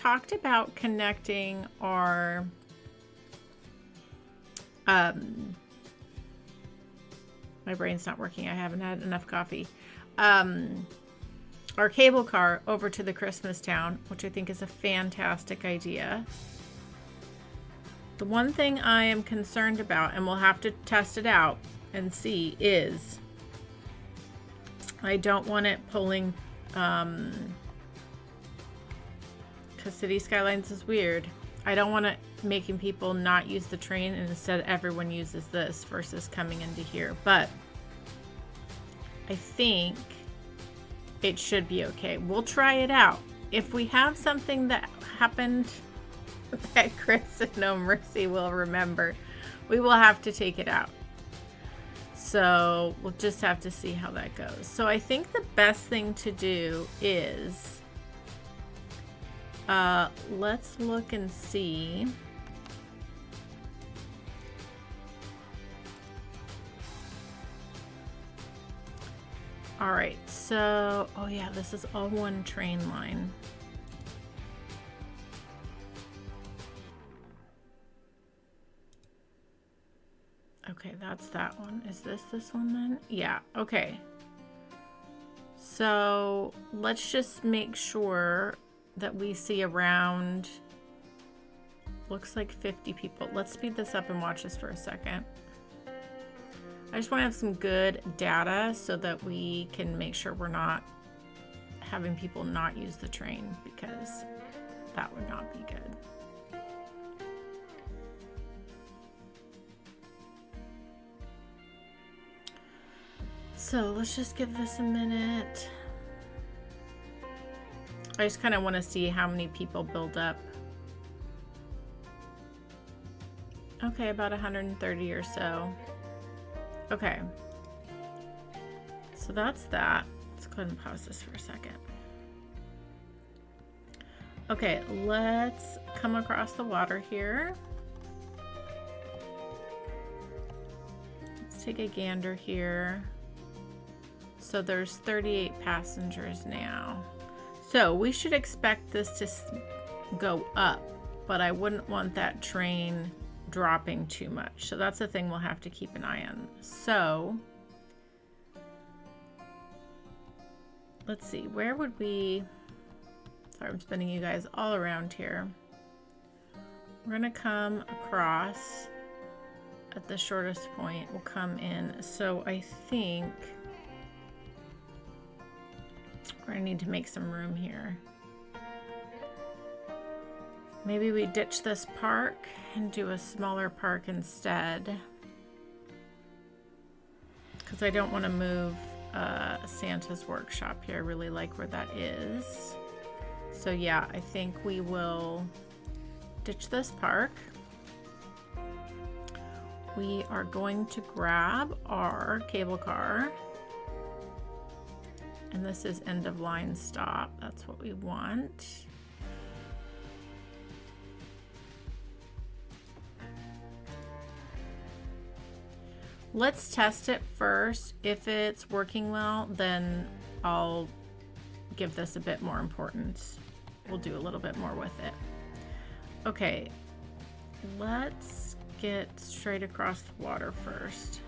talked about connecting our my brain's not working. I haven't had enough coffee. Our cable car over to the Christmas town, which I think is a fantastic idea. The one thing I am concerned about, and we'll have to test it out and see, is I don't want it pulling, because City Skylines is weird. I don't want it making people not use the train and instead everyone uses this versus coming into here. But I think it should be okay. We'll try it out. If we have something that happened that Chris and No Mercy will remember, we will have to take it out. So we'll just have to see how that goes. So I think the best thing to do is let's look and see. All right, so, oh yeah, this is all one train line. Okay, that's that one. Is this one then? Yeah, okay. So let's just make sure that we see around, looks like 50 people. Let's speed this up and watch this for a second. I just want to have some good data so that we can make sure we're not having people not use the train, because that would not be good. So let's just give this a minute. I just kind of want to see how many people build up. Okay, about 130 or so. Okay, so that's that. Let's go ahead and pause this for a second. Okay, let's come across the water here. Let's take a gander here. So there's 38 passengers now. So we should expect this to go up, but I wouldn't want that train dropping too much. So that's the thing we'll have to keep an eye on. So let's see, where would we, sorry, I'm spinning you guys all around here. We're gonna come across at the shortest point. We'll come in. So I think we're gonna need to make some room here. Maybe we ditch this park and do a smaller park instead, because I don't want to move Santa's workshop here. I really like where that is. So yeah, I think we will ditch this park. We are going to grab our cable car, and this is end of line stop. That's what we want. Let's test it first. If it's working well, then I'll give this a bit more importance. We'll do a little bit more with it. Okay, let's get straight across the water first.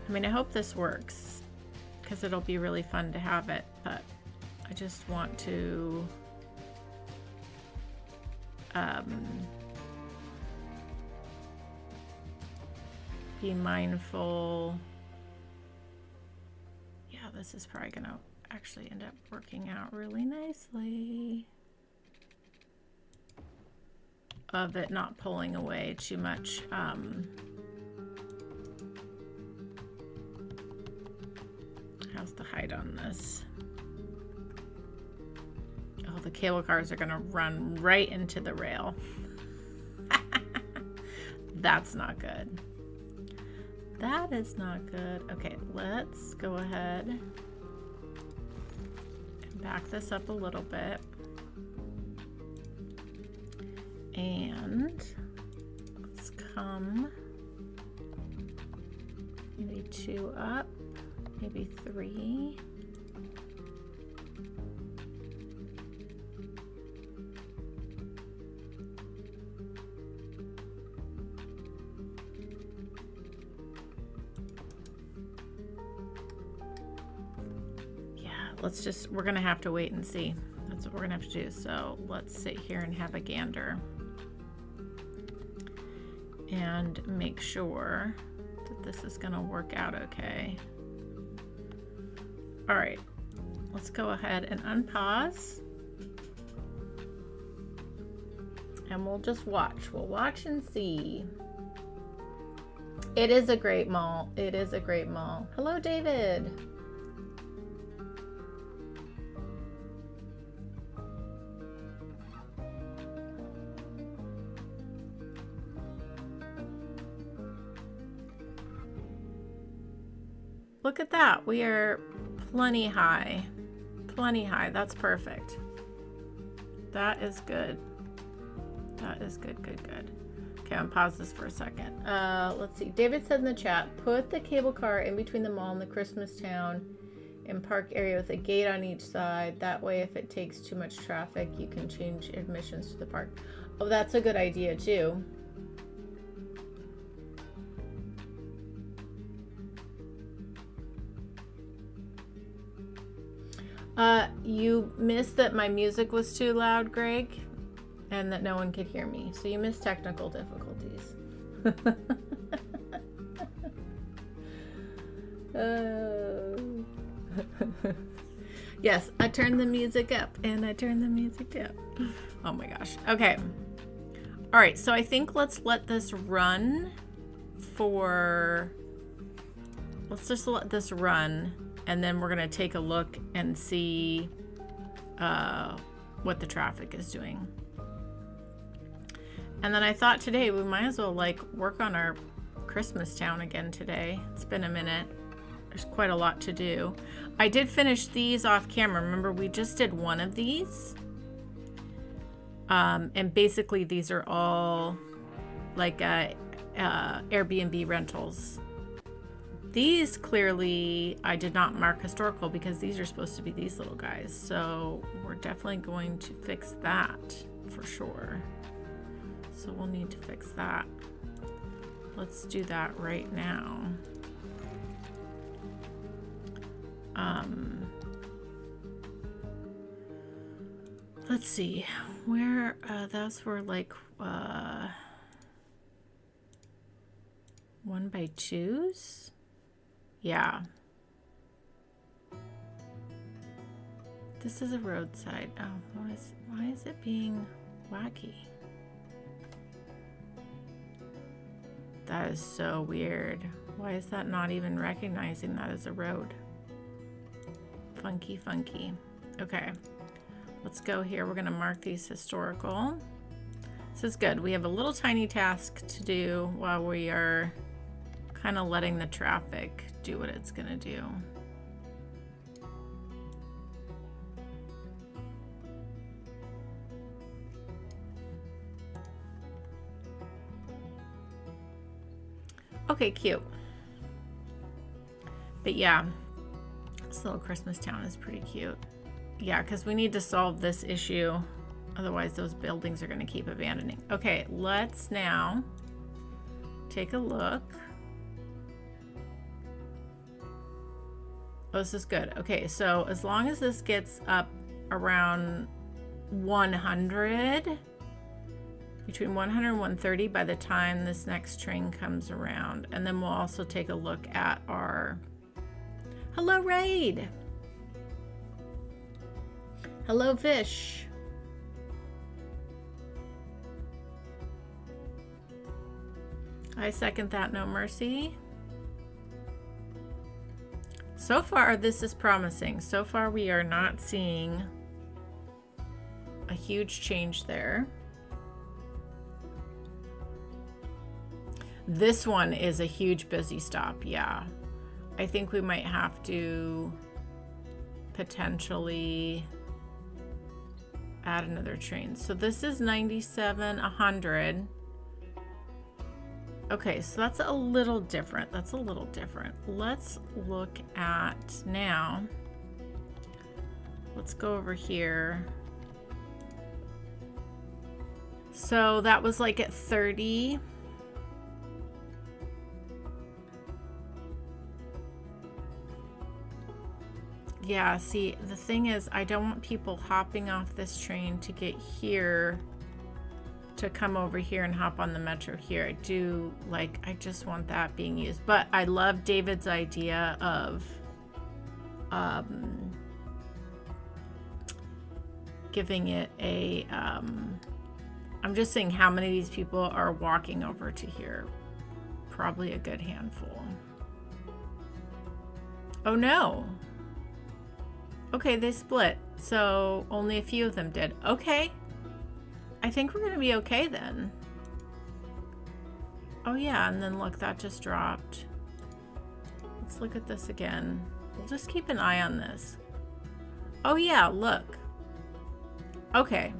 I mean, I hope this works, because it'll be really fun to have it, but I just want to be mindful. Yeah, this is probably gonna actually end up working out really nicely, of it not pulling away too much. How's the height on this? Oh, the cable cars are gonna run right into the rail. That's not good. That is not good. Okay, let's go ahead and back this up a little bit. And let's come maybe 2 up, maybe 3. we're gonna have to wait and see. That's what we're gonna have to do. So let's sit here and have a gander and make sure that this is gonna work out okay. All right, let's go ahead and unpause. And we'll just watch. We'll watch and see. It is a great mall. It is a great mall. Hello, David. Look at that. We are plenty high. Plenty high. That's perfect. That is good. That is good, good, good. Okay, I'm gonna pause this for a second. Let's see. David said in the chat, put the cable car in between the mall and the Christmas town and park area with a gate on each side. That way, if it takes too much traffic, you can change admissions to the park. Oh, that's a good idea too. You missed that my music was too loud, Greg, and that no one could hear me. So you missed technical difficulties. Yes, I turned the music up and I turned the music down. Oh my gosh. Okay. All right. So I think let's let this run for, let's just let this run. And then we're going to take a look and see what the traffic is doing. And then I thought today we might as well like work on our Christmas town again today. It's been a minute. There's quite a lot to do. I did finish these off camera. Remember, we just did one of these. And basically these are all like Airbnb rentals. These clearly I did not mark historical because these are supposed to be these little guys. So we're definitely going to fix that for sure. So we'll need to fix that. Let's do that right now. Let's see where those were like 1x2s. Yeah. This is a roadside. Oh, why is it being wacky? That is so weird. Why is that not even recognizing that as a road? Funky, funky. Okay, let's go here. We're gonna mark these historical. This is good. We have a little tiny task to do while we are kind of letting the traffic do what it's gonna do. Okay, cute. But yeah, this little Christmas town is pretty cute. Yeah, because we need to solve this issue. Otherwise, those buildings are going to keep abandoning. Okay, let's now take a look. Oh, this is good. Okay, so as long as this gets up around 100, between 100 and 130 by the time this next train comes around. And then we'll also take a look at our... Hello, Raid! Hello, Fish! I second that, no mercy. So far, this is promising. So far, we are not seeing a huge change there. This one is a huge busy stop, yeah. I think we might have to potentially add another train. So this is 97, 100. Okay, so that's a little different. That's a little different. Let's look at now. Let's go over here. So that was like at 30. Yeah, see, the thing is, I don't want people hopping off this train to get here to come over here and hop on the metro here. I just want that being used. But I love David's idea of giving it a I'm just saying how many of these people are walking over to here. Probably a good handful. Oh no. Okay, they split. So only a few of them did. Okay. I think we're gonna be okay then. Oh yeah, and then look, that just dropped. Let's look at this again. We'll just keep an eye on this. Oh yeah, look. Okay,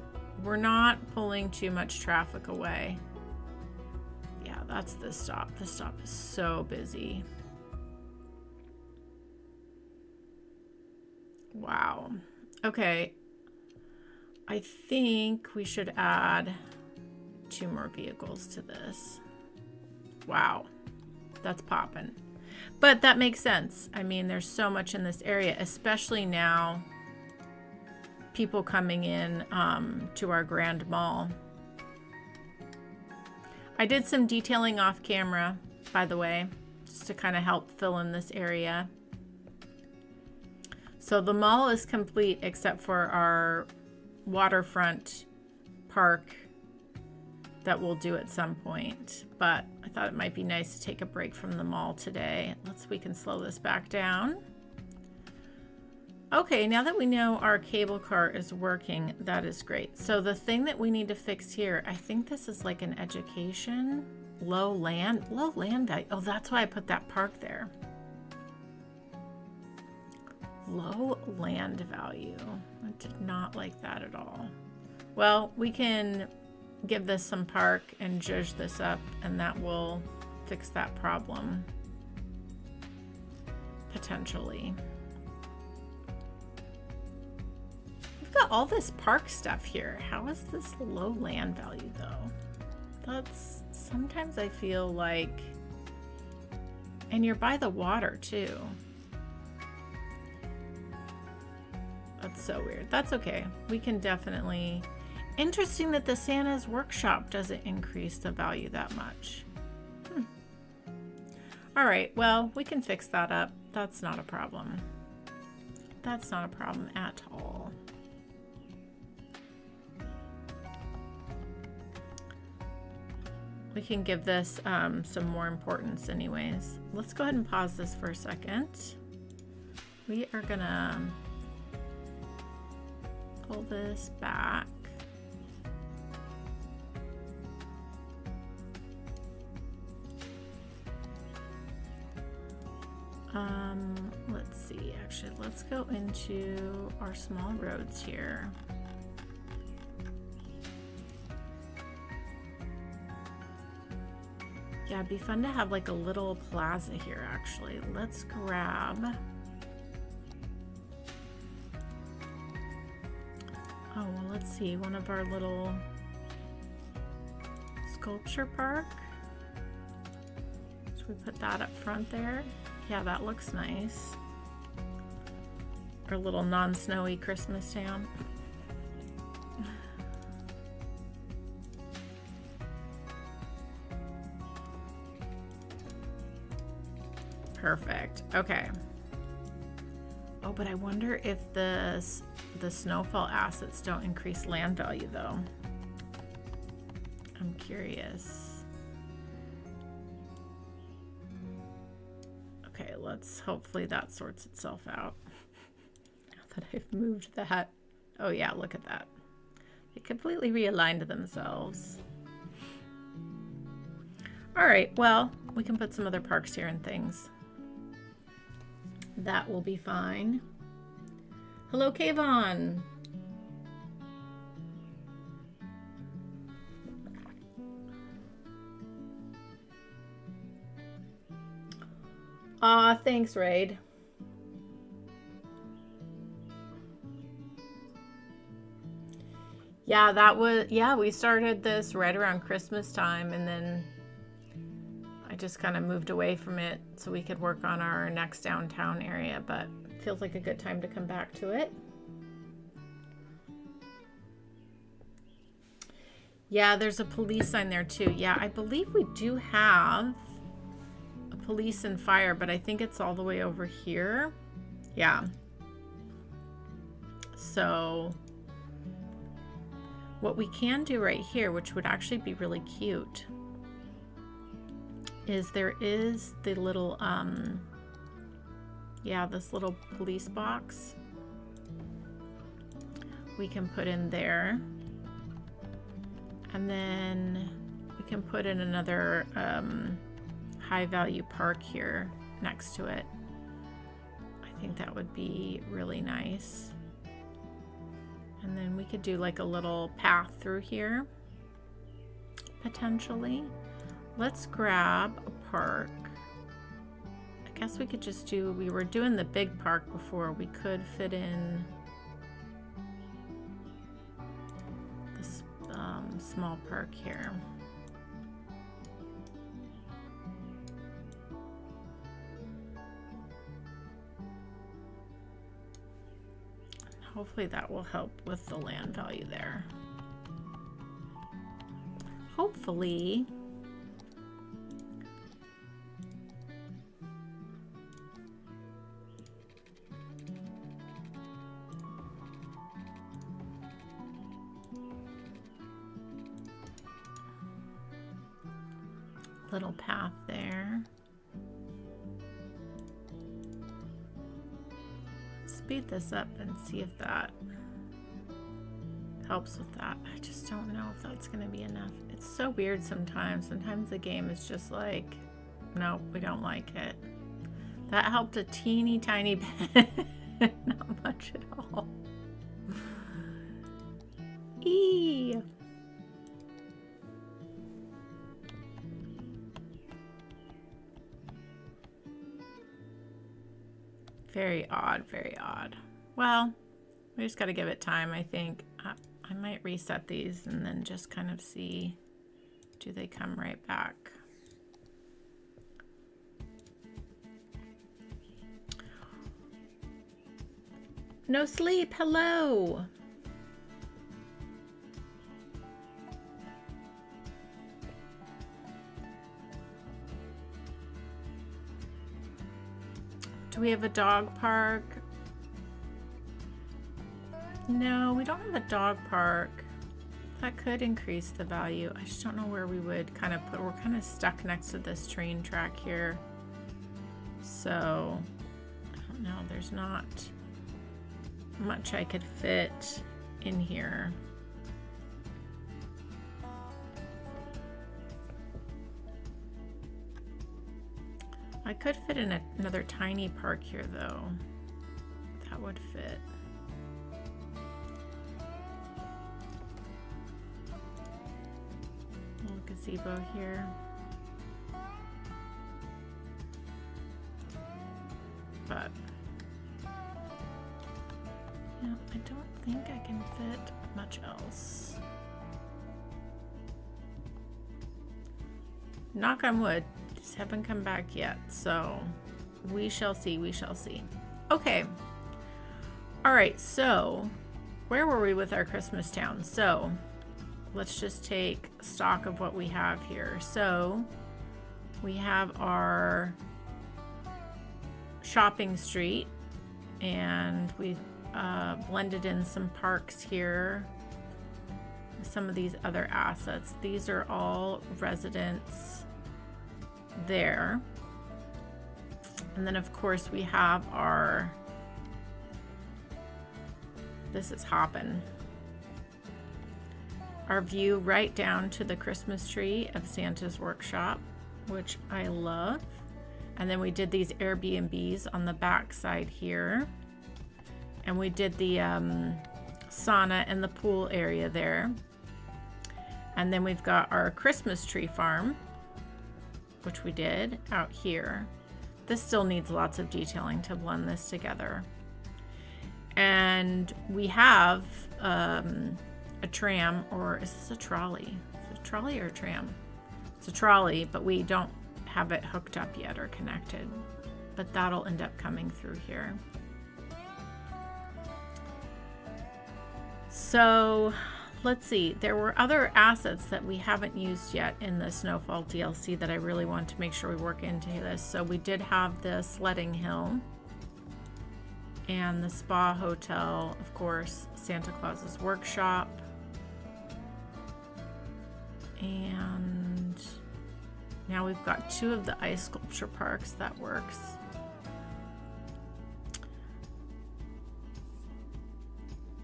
we're not pulling too much traffic away. Yeah, that's this stop. This stop is so busy. Wow. Okay. I think we should add 2 more vehicles to this. Wow. That's popping. But that makes sense. I mean, there's so much in this area, especially now people coming in to our Grand Mall. I did some detailing off camera, by the way, just to kind of help fill in this area. So the mall is complete except for our waterfront park that we'll do at some point. But I thought it might be nice to take a break from the mall today. We can slow this back down. Okay, now that we know our cable car is working, that is great. So the thing that we need to fix here, I think this is like an education, low land value. Oh, that's why I put that park there. Low land value. I did not like that at all. Well, we can give this some park and zhuzh this up, and that will fix that problem. Potentially. We've got all this park stuff here. How is this low land value though? Sometimes I feel like, and you're by the water too. That's so weird. That's okay. We can definitely... Interesting that the Santa's workshop doesn't increase the value that much. All right, well, we can fix that up. That's not a problem. That's not a problem at all. We can give this some more importance anyways. Let's go ahead and pause this for a second. We are gonna pull this back. Let's see, actually, let's go into our small roads here. Yeah, it'd be fun to have like a little plaza here, actually. Let's grab... Oh, well, let's see, one of our little sculpture park. Should we put that up front there? Yeah, that looks nice. Our little non-snowy Christmas town. Perfect. Okay. Oh, but I wonder if the snowfall assets don't increase land value though. I'm curious. Okay, hopefully that sorts itself out. Now that I've moved that. Oh yeah, look at that. They completely realigned themselves. All right, well, we can put some other parks here and things. That will be fine. Hello, Kayvon. Thanks, Raid. Yeah, we started this right around Christmas time, and then I just kind of moved away from it so we could work on our next downtown area, but feels like a good time to come back to it. Yeah, there's a police sign there too. Yeah, I believe we do have a police and fire, but I think it's all the way over here. Yeah. So what we can do right here, which would actually be really cute, is there is the little, yeah, this little police box we can put in there. And then we can put in another high value park here next to it. I think that would be really nice. And then we could do like a little path through here, potentially. Let's grab a park. I guess we could just do, we were doing the big park before. We could fit in this small park here. Hopefully that will help with the land value there. Hopefully. Little path there. Speed this up and see if that helps with that. I just don't know if that's going to be enough. It's so weird sometimes. Sometimes the game is just like, nope, we don't like it. That helped a teeny tiny bit. Not much at all. Eee. Very odd, very odd. Well, we just got to give it time, I think. I might reset these and then just kind of see, do they come right back? No sleep, hello. Do we have a dog park? No, we don't have a dog park. That could increase the value. I just don't know where we would kind of put, we're kind of stuck next to this train track here. So, I don't know, there's not much I could fit in here. I could fit in another tiny park here though. That would fit. Little gazebo here. But yeah, I don't think I can fit much else. Knock on wood. These haven't come back yet, so we shall see, we shall see. Okay. All right, so where were we with our Christmas town? So let's just take stock of what we have here. So we have our shopping street, and we've blended in some parks here. Some of these other assets. These are all residents there. And then of course we have our, this is hoppin', our view right down to the Christmas tree of Santa's workshop, which I love. And then we did these Airbnbs on the back side here, and we did the sauna and the pool area there. And then we've got our Christmas tree farm, which we did out here. This still needs lots of detailing to blend this together. And we have a tram, or is this a trolley? Is it a trolley or a tram? It's a trolley, but we don't have it hooked up yet or connected. But that'll end up coming through here. So let's see. There were other assets that we haven't used yet in the Snowfall DLC that I really want to make sure we work into this. So we did have the sledding hill and the spa hotel, of course, Santa Claus's workshop. And now we've got 2 of the ice sculpture parks. That works.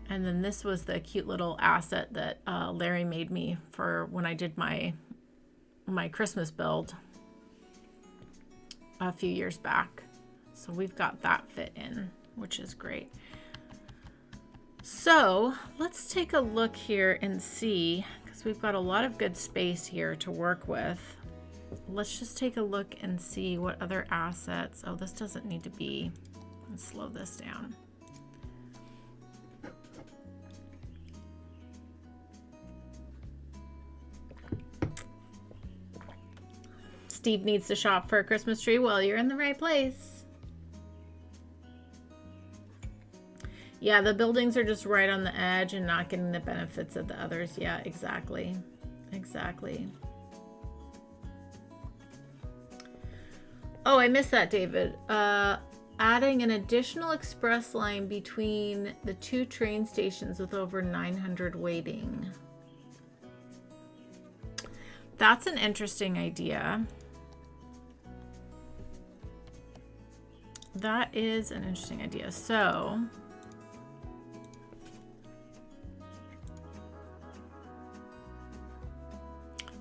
And then this was the cute little asset that Larry made me for when I did my Christmas build a few years back. So we've got that fit in, which is great. So let's take a look here and see, because we've got a lot of good space here to work with. Let's just take a look and see what other assets. Oh, this doesn't need to be. Let's slow this down. Steve needs to shop for a Christmas tree. Well, you're in the right place. Yeah, the buildings are just right on the edge and not getting the benefits of the others. Yeah, exactly. Exactly. Oh, I missed that, David. Adding an additional express line between the 2 train stations with over 900 waiting. That's an interesting idea. That is an interesting idea. So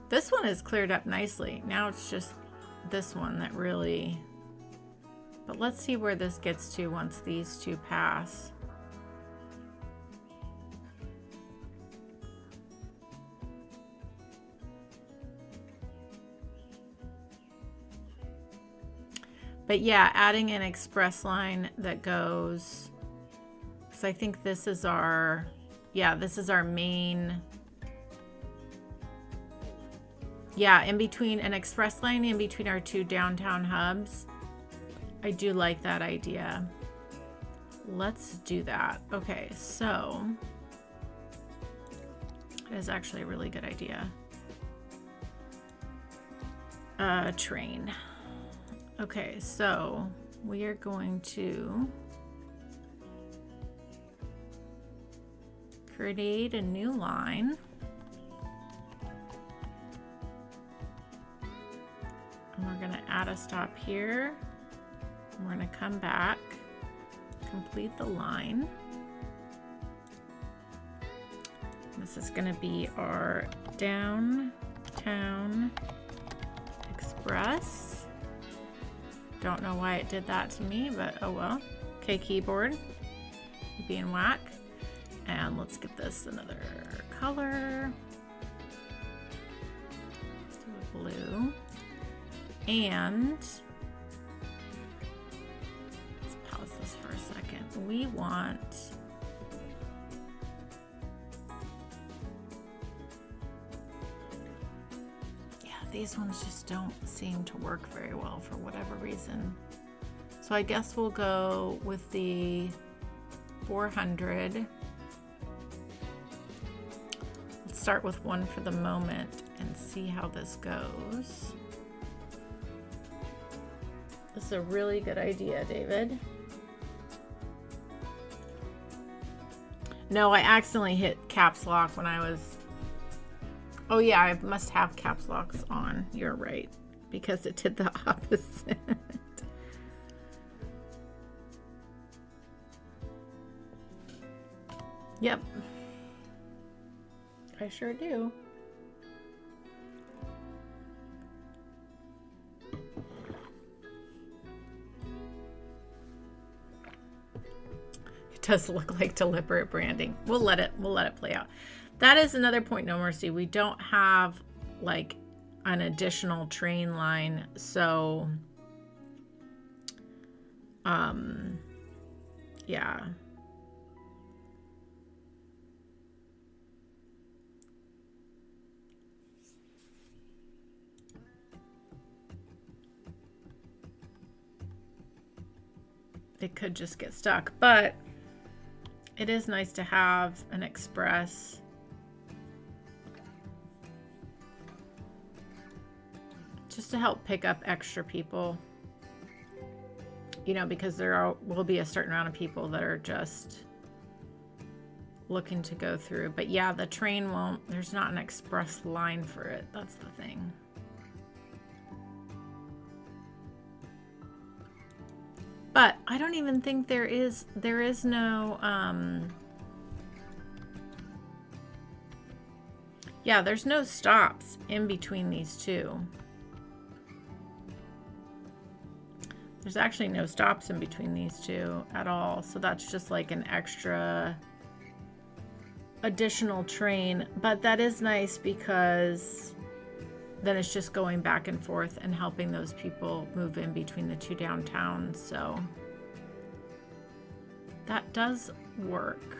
this one is cleared up nicely. Now it's just this one that really, but let's see where this gets to once these 2 pass. But yeah, adding an express line that goes, because I think this is our, yeah, this is our main, yeah, in between an express line in between our 2 downtown hubs. I do like that idea. Let's do that. Okay, so it is actually a really good idea. Train. Okay, so we are going to create a new line. And we're going to add a stop here. And we're going to come back, complete the line. This is going to be our downtown express. Don't know why it did that to me, but oh well. Okay, keyboard, being whack. And let's get this another color. Let's do a blue. And let's pause this for a second. We want these ones just don't seem to work very well for whatever reason. So I guess we'll go with the 400. Let's start with one for the moment and see how this goes. This is a really good idea, David. No, I accidentally hit caps lock when I was... Oh yeah, I must have caps locks on. You're right, because it did the opposite. Yep. I sure do. It does look like deliberate branding. We'll let it play out. That is another point, No Mercy. We don't have like an additional train line, so yeah. It could just get stuck, but It is nice to have an express. Just to help pick up extra people. You know, because will be a certain amount of people that are just looking to go through. But yeah, the train won't, there's not an express line for it. That's the thing. But I don't even think there is no, yeah, there's no stops in between these two. There's actually no stops in between these two at all. So that's just like an extra additional train. But that is nice because then it's just going back and forth and helping those people move in between the two downtowns. So that does work.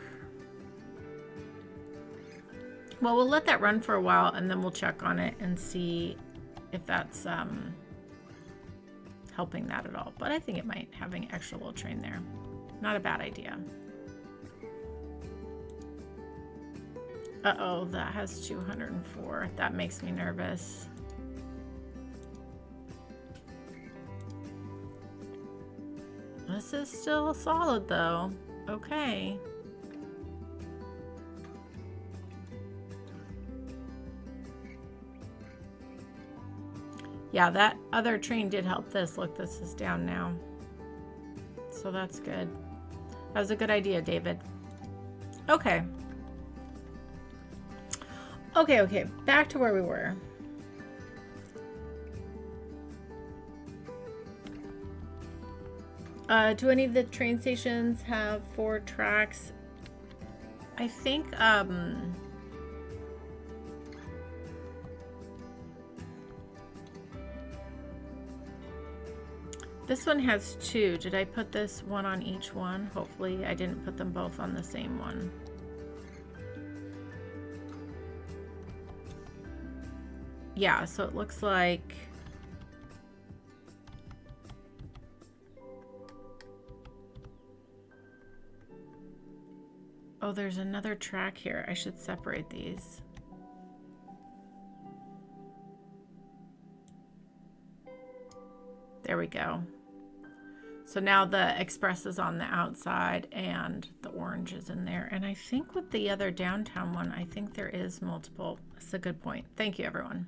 Well, we'll let that run for a while and then we'll check on it and see if that's helping that at all. But I think it might, having extra little train there. Not a bad idea. Uh-oh, that has 204. That makes me nervous. This is still solid though. Okay. Yeah, that other train did help this. Look, this is down now. So that's good. That was a good idea, David. Okay. Okay. Back to where we were. Do any of the train stations have 4 tracks? I think, this one has 2. Did I put this one on each one? Hopefully I didn't put them both on the same one. Yeah, so it looks like oh, there's another track here. I should separate these. There we go. So now the express is on the outside and the orange is in there. And I think with the other downtown one, I think there is multiple. That's a good point. Thank you, everyone.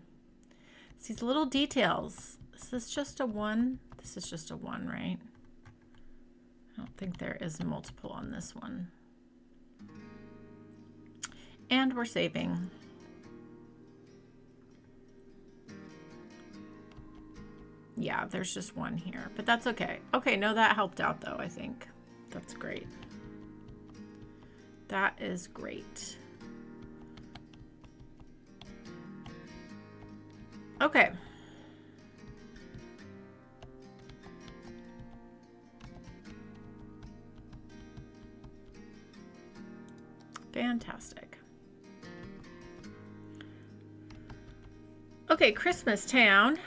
It's these little details. Is this just a 1? This is just a 1, right? I don't think there is multiple on this one. And we're saving. Yeah, there's just 1 here, but that's okay. Okay, no, that helped out though, I think. That's great. That is great. Okay. Fantastic. Okay, Christmas Town.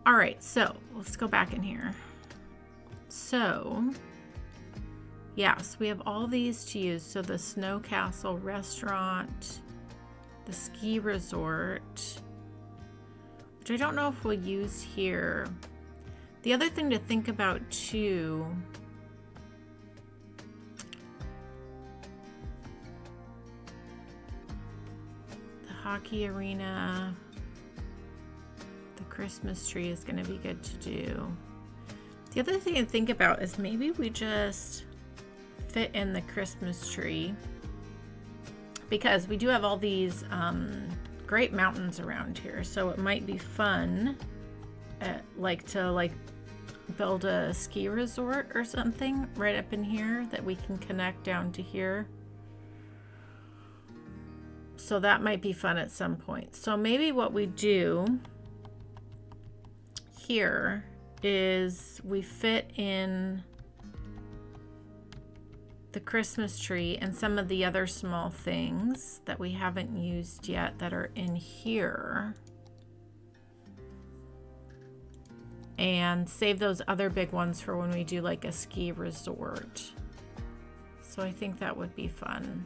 All right, so let's go back in here. So, yes, we have all these to use. So the Snow Castle restaurant, the ski resort, which I don't know if we'll use here. The other thing to think about too, the hockey arena, the Christmas tree is going to be good to do. The other thing to think about is maybe we just fit in the Christmas tree, because we do have all these great mountains around here. So it might be fun to build a ski resort or something right up in here that we can connect down to here. So that might be fun at some point. So maybe what we do here is we fit in the Christmas tree and some of the other small things that we haven't used yet that are in here. and save those other big ones for when we do like a ski resort. So I think that would be fun.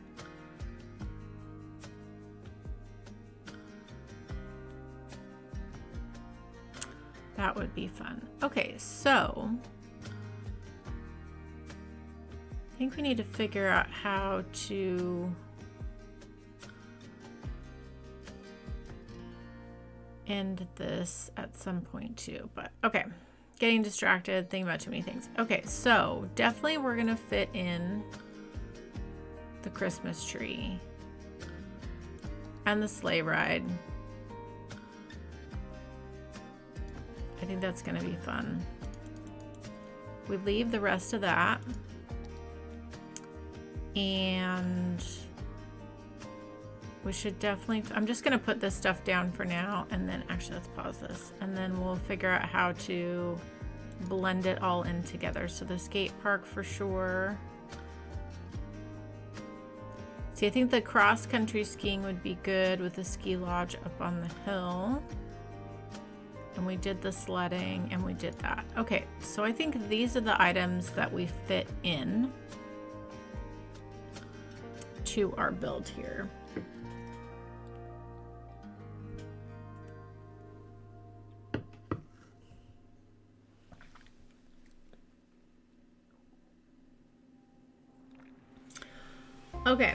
That would be fun. Okay, so I think we need to figure out how to end this at some point too, but okay. Getting distracted, thinking about too many things. Okay, so definitely we're gonna fit in the Christmas tree and the sleigh ride. I think that's gonna be fun. We leave the rest of that. And we should definitely, I'm just gonna put this stuff down for now, and then actually let's pause this, and then we'll figure out how to blend it all in together. So the skate park for sure. See, I think the cross-country skiing would be good with the ski lodge up on the hill. And we did the sledding and we did that. Okay, so I think these are the items that we fit in to our build here. Okay.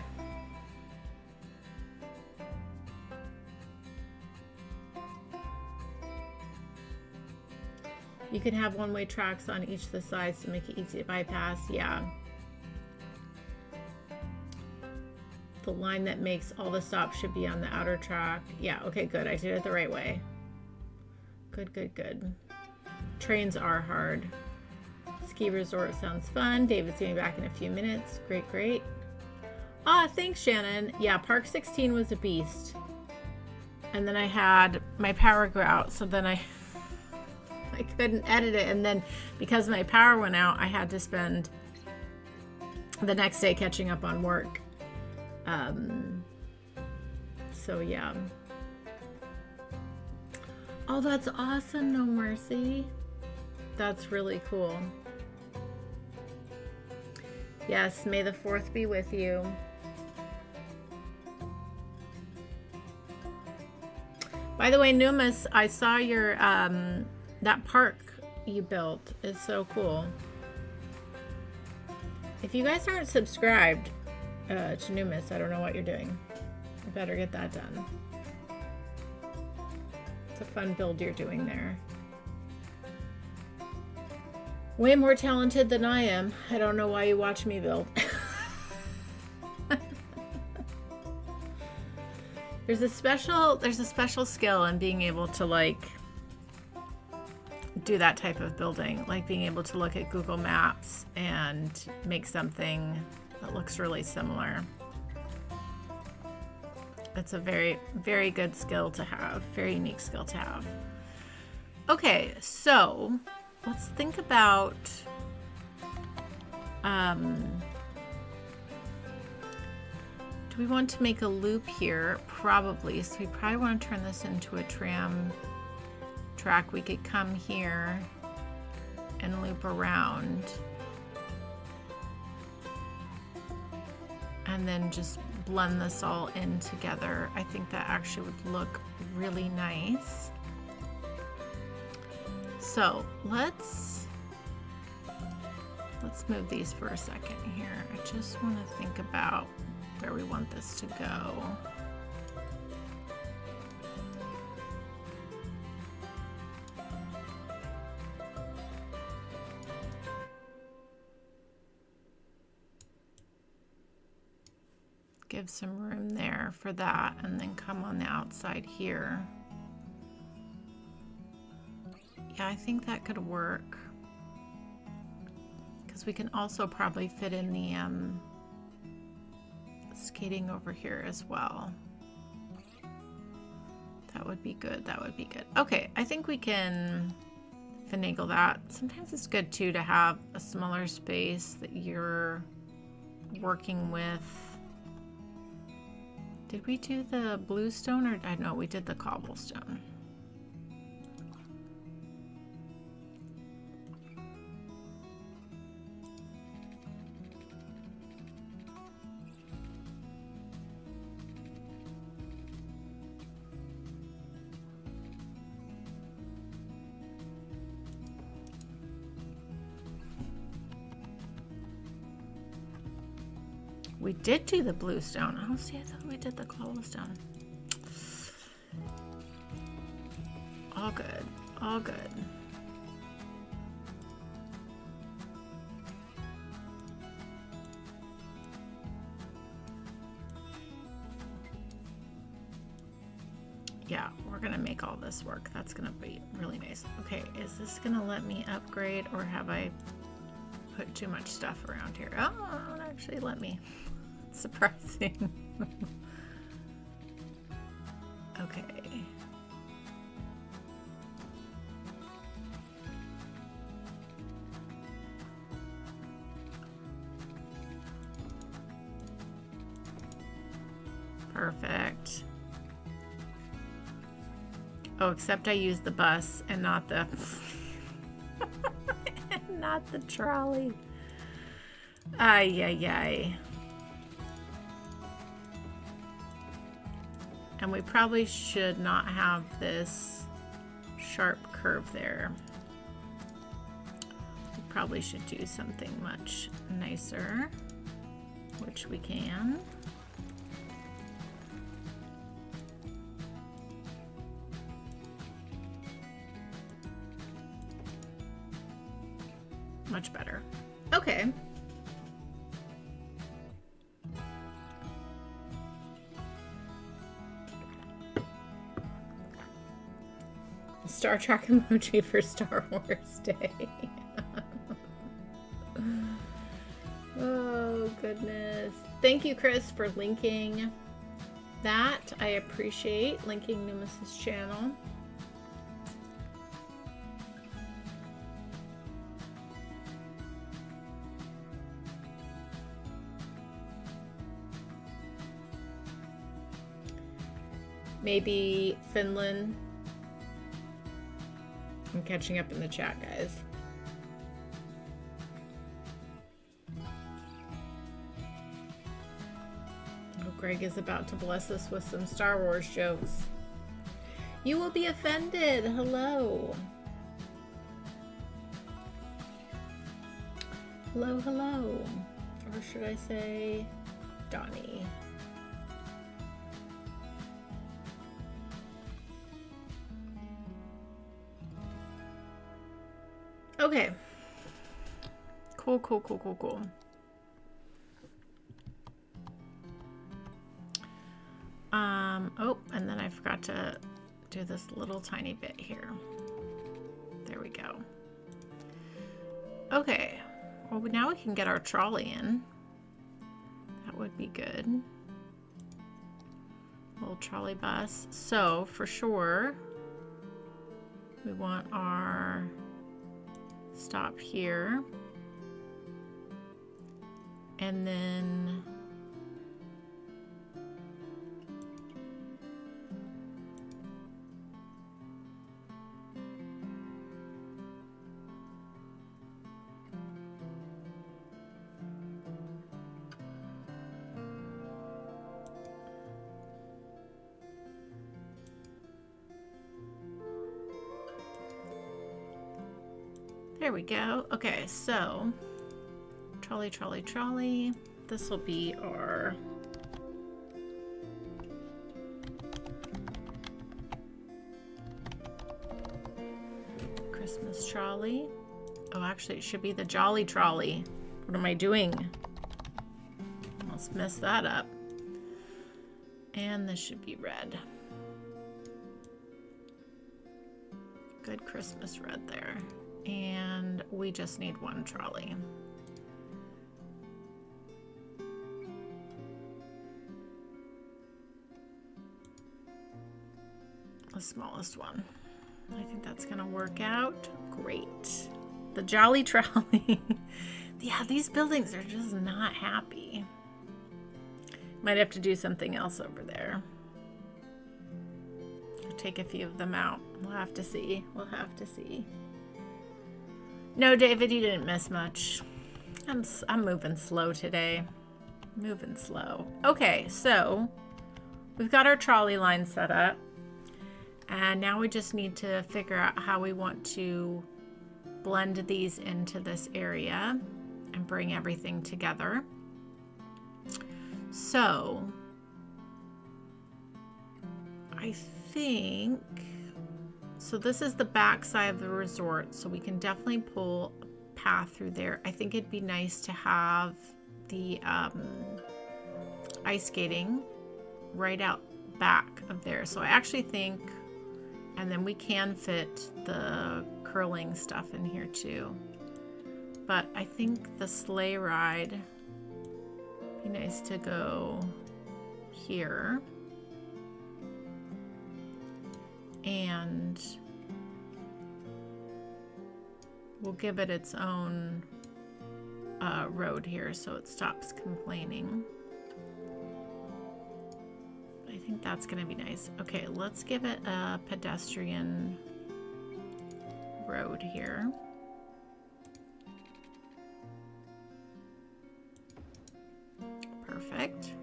You can have one-way tracks on each of the sides to make it easy to bypass. Yeah. The line that makes all the stops should be on the outer track. Yeah, okay, good. I did it the right way. Good, good, good. Trains are hard. Ski resort sounds fun. David's getting back in a few minutes. Great, great. Ah, thanks, Shannon. Yeah, Park 16 was a beast. And then I had my power go out, so then I couldn't edit it. And then because my power went out, I had to spend the next day catching up on work. So yeah. Oh, that's awesome, No Mercy. That's really cool. Yes, may the 4th be with you. By the way, Numis, I saw your that park you built is so cool. If you guys aren't subscribed to Numis, I don't know what you're doing. You better get that done. It's a fun build you're doing there. Way more talented than I am. I don't know why you watch me build. There's a special skill in being able to like do that type of building, like being able to look at Google Maps and make something that looks really similar. It's a very, very good skill to have, very unique skill to have. Okay, so let's think about do we want to make a loop here? Probably. So we probably want to turn this into a tram track. We could come here and loop around and then just blend this all in together. I think that actually would look really nice. So let's move these for a second here. I just want to think about where we want this to go. Give some room there for that, and then come on the outside here. Yeah, I think that could work. Because we can also probably fit in the skating over here as well. That would be good. That would be good. Okay, I think we can finagle that. Sometimes it's good too to have a smaller space that you're working with. Did we do the bluestone, or I know we did the cobblestone? We did do the bluestone. Oh, see, I thought we did the cobblestone. All good. All good. Yeah, we're gonna make all this work. That's gonna be really nice. Okay, is this gonna let me upgrade, or have I put too much stuff around here? Oh, it actually let me. It's surprising. Okay. Perfect. Oh, except I used the bus and not the not the trolley. Ay, ay, ay. And we probably should not have this sharp curve there. We probably should do something much nicer, which we can. Much better. Okay. Star Trek emoji for Star Wars Day. Oh, goodness. Thank you, Chris, for linking that. I appreciate linking Numis's channel. Maybe Finland. I'm catching up in the chat, guys. Oh, Greg is about to bless us with some Star Wars jokes. You will be offended. Hello. Hello, hello. Or should I say Donnie? Okay. Cool, cool, cool, cool, cool. Oh, and then I forgot to do this little tiny bit here. There we go. Okay. Well, now we can get our trolley in. That would be good. Little trolley bus. So, for sure, we want our stop here, and then there we go. Okay, so trolley, trolley, trolley. This will be our Christmas trolley. Oh, actually, it should be the Jolly Trolley. What am I doing? Almost messed that up. And this should be red. Good Christmas red there. And we just need one trolley. The smallest one. I think that's gonna work out great. The Jolly Trolley. Yeah, these buildings are just not happy. Might have to do something else over there. Or take a few of them out. We'll have to see. We'll have to see. No, David, you didn't miss much. I'm moving slow today. Moving slow. Okay, so we've got our trolley line set up. And now we just need to figure out how we want to blend these into this area and bring everything together. So I think, so this is the back side of the resort, so we can definitely pull a path through there. I think it'd be nice to have the ice skating right out back of there. So I actually think, and then we can fit the curling stuff in here too. But I think the sleigh ride would be nice to go here. And we'll give it its own road here so it stops complaining. I think that's gonna be nice. Okay, let's give it a pedestrian road here. Perfect.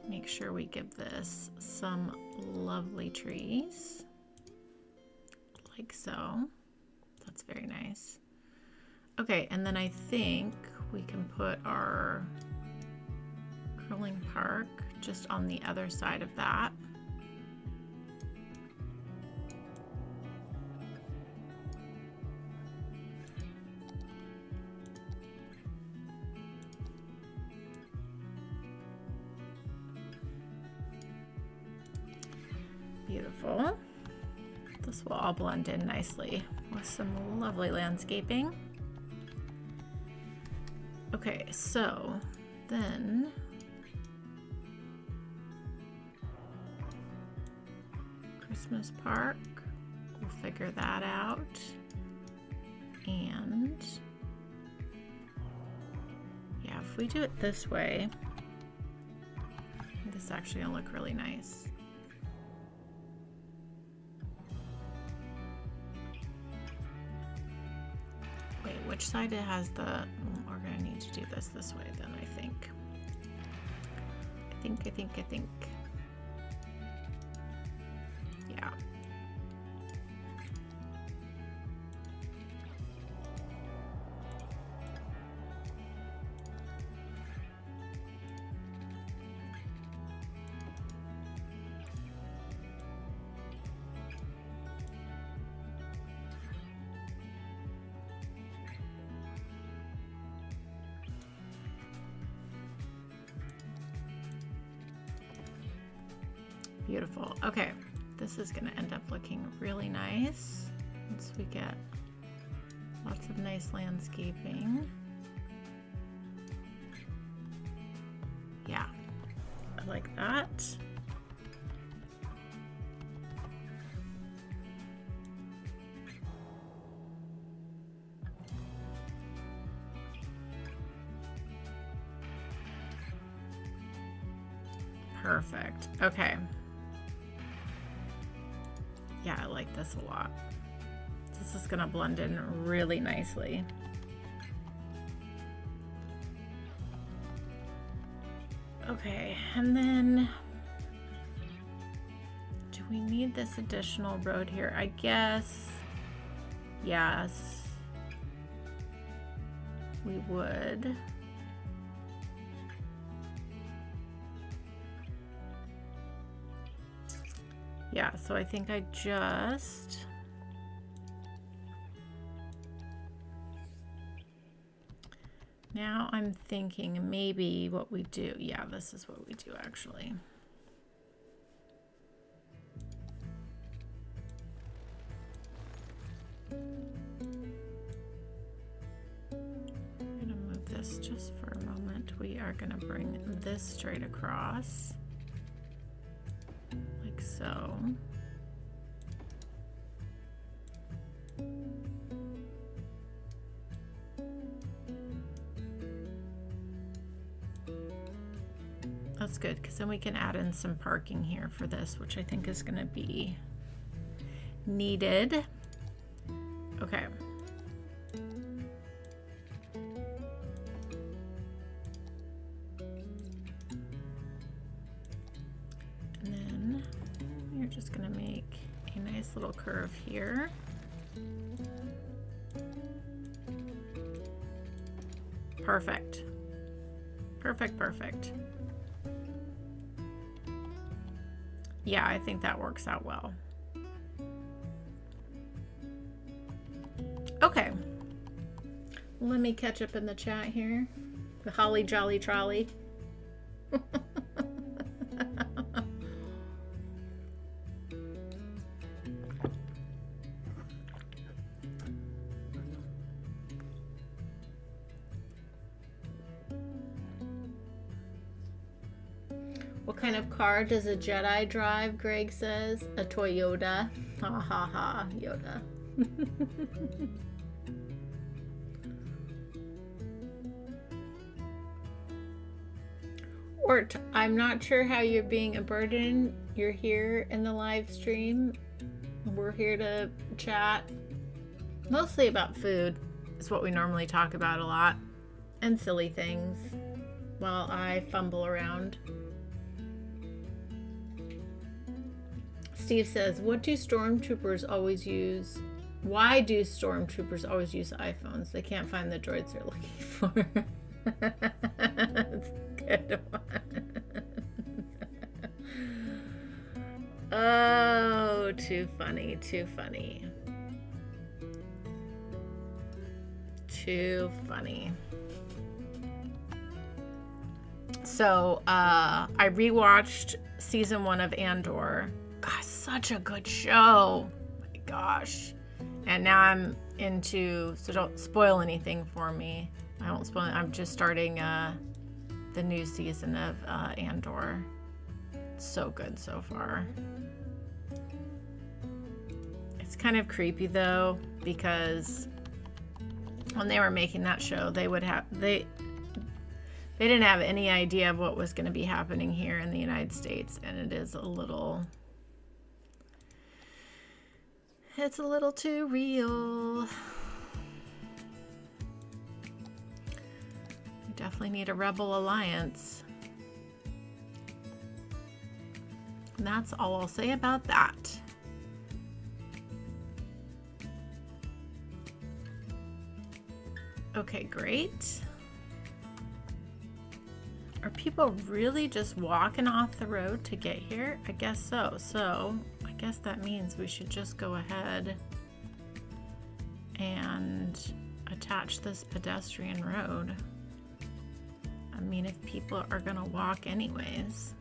Make sure we give this some lovely trees, like so. That's very nice. Okay, and then I think we can put our curling park just on the other side of that. Beautiful. This will all blend in nicely with some lovely landscaping. Okay, so then Christmas park, we'll figure that out. And yeah, if we do it this way, this is actually gonna look really nice. Wait, which side it has the, we're gonna need to do this way then, I think. I think. Yeah. Beautiful. Okay, this is going to end up looking really nice once we get lots of nice landscaping. Yeah, I like that. Perfect. Okay. Yeah, I like this a lot. This is gonna blend in really nicely. Okay, and then do we need this additional road here? I guess, yes, we would. Yeah, so I think I just now I'm thinking maybe what we do. Yeah, this is what we do actually. I'm gonna move this just for a moment. We are gonna bring this straight across. So that's good, because then we can add in some parking here for this, which I think is going to be needed. Okay. Just gonna make a nice little curve here. Perfect. Perfect, perfect. Yeah, I think that works out well. Okay. Let me catch up in the chat here. The Holly Jolly Trolly. What kind of car does a Jedi drive? Greg says. A Toyota. Ha ha ha, Yoda. Ort, I'm not sure how you're being a burden. You're here in the live stream. We're here to chat. Mostly about food is what we normally talk about a lot. And silly things while I fumble around. Steve says, what do stormtroopers always use? Why do stormtroopers always use iPhones? They can't find the droids they're looking for. That's a good one. Oh, too funny, too funny. Too funny. So, I rewatched season 1 of Andor. Gosh, such a good show. My gosh. And now I'm into, so don't spoil anything for me. I won't spoil it. I'm just starting the new season of Andor. It's so good so far. It's kind of creepy though, because when they were making that show, they didn't have any idea of what was going to be happening here in the United States, and it is it's a little too real. We definitely need a rebel alliance. And that's all I'll say about that. Okay, great. Are people really just walking off the road to get here? I guess so. So I guess that means we should just go ahead and attach this pedestrian road. I mean, if people are gonna walk anyways.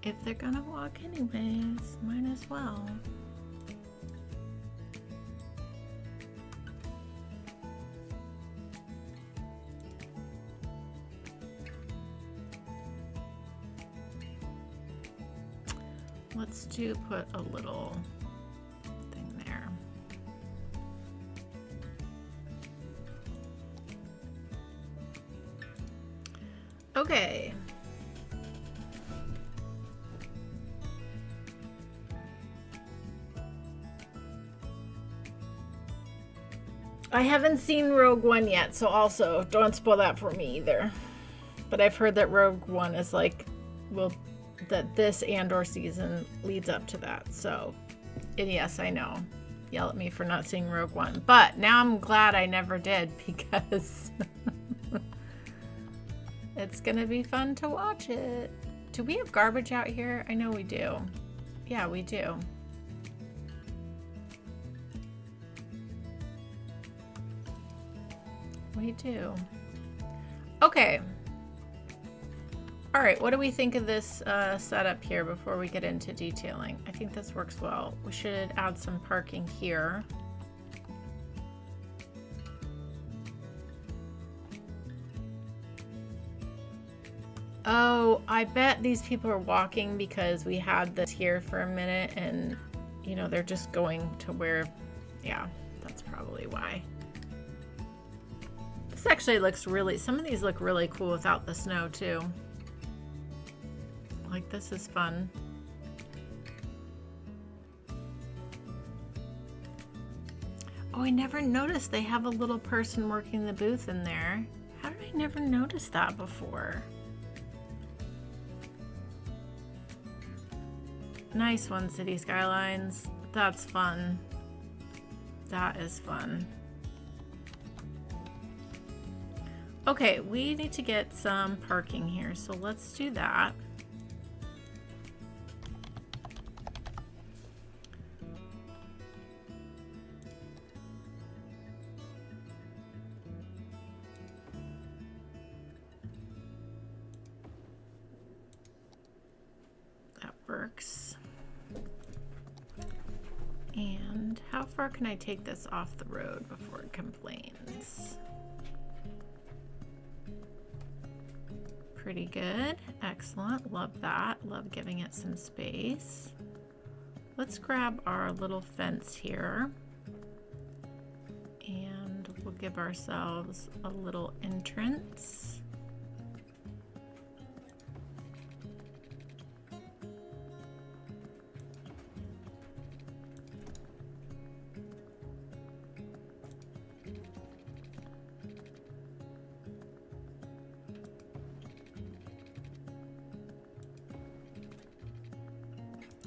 If they're gonna walk anyways, might as well. Let's put a little thing there. Okay. I haven't seen Rogue One yet, so also don't spoil that for me either. But I've heard that Rogue One is like, that this Andor season leads up to that. So, and yes, I know. Yell at me for not seeing Rogue One. But now I'm glad I never did, because it's gonna be fun to watch it. Do we have garbage out here? I know we do. Yeah, we do. We do. Okay. All right, what do we think of this setup here before we get into detailing? I think this works well. We should add some parking here. Oh, I bet these people are walking because we had this here for a minute and, you know, they're just going to where, yeah, that's probably why. This actually looks really, some of these look really cool without the snow too. Like, this is fun. Oh, I never noticed they have a little person working the booth in there. How did I never notice that before? Nice one, City Skylines. That's fun. That is fun. Okay, we need to get some parking here, so let's do that. That works. And how far can I take this off the road before it complains? Pretty good. Excellent. Love that. Love giving it some space. Let's grab our little fence here. And we'll give ourselves a little entrance.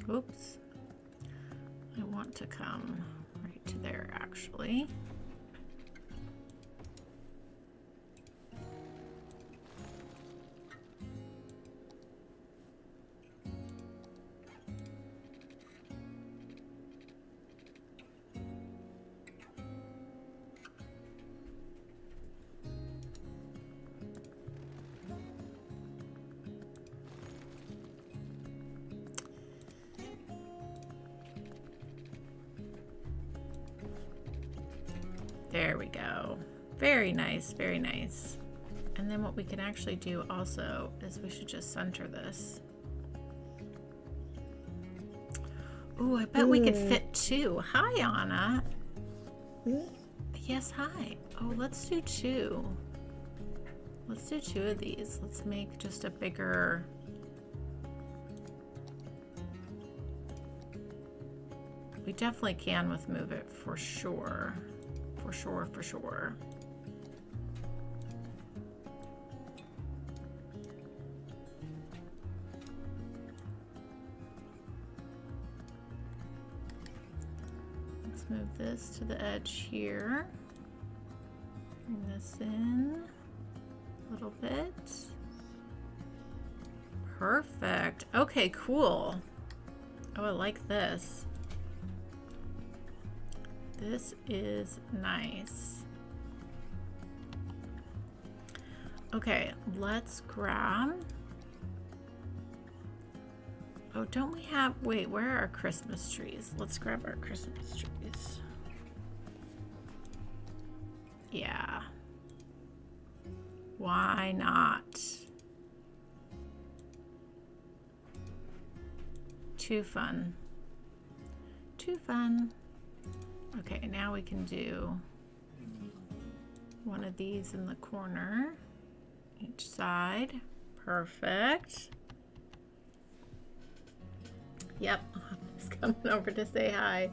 Oops. I want to come right to there, actually. There we go. Very nice, very nice. And then what we can actually do also is we should just center this. Ooh, I bet we could fit two. Hi, Anna. Yes, hi. Oh, let's do two. Let's do two of these. Let's make just a bigger... We definitely can with Move It for sure. For sure, for sure. Let's move this to the edge here. Bring this in a little bit. Perfect. Okay, cool. Oh, I like this. This is nice. Okay, let's grab... Oh, don't we have... Wait, where are our Christmas trees? Let's grab our Christmas trees. Yeah. Why not? Too fun. Too fun. Okay, now we can do one of these in the corner, each side. Perfect. Yep, he's coming over to say hi.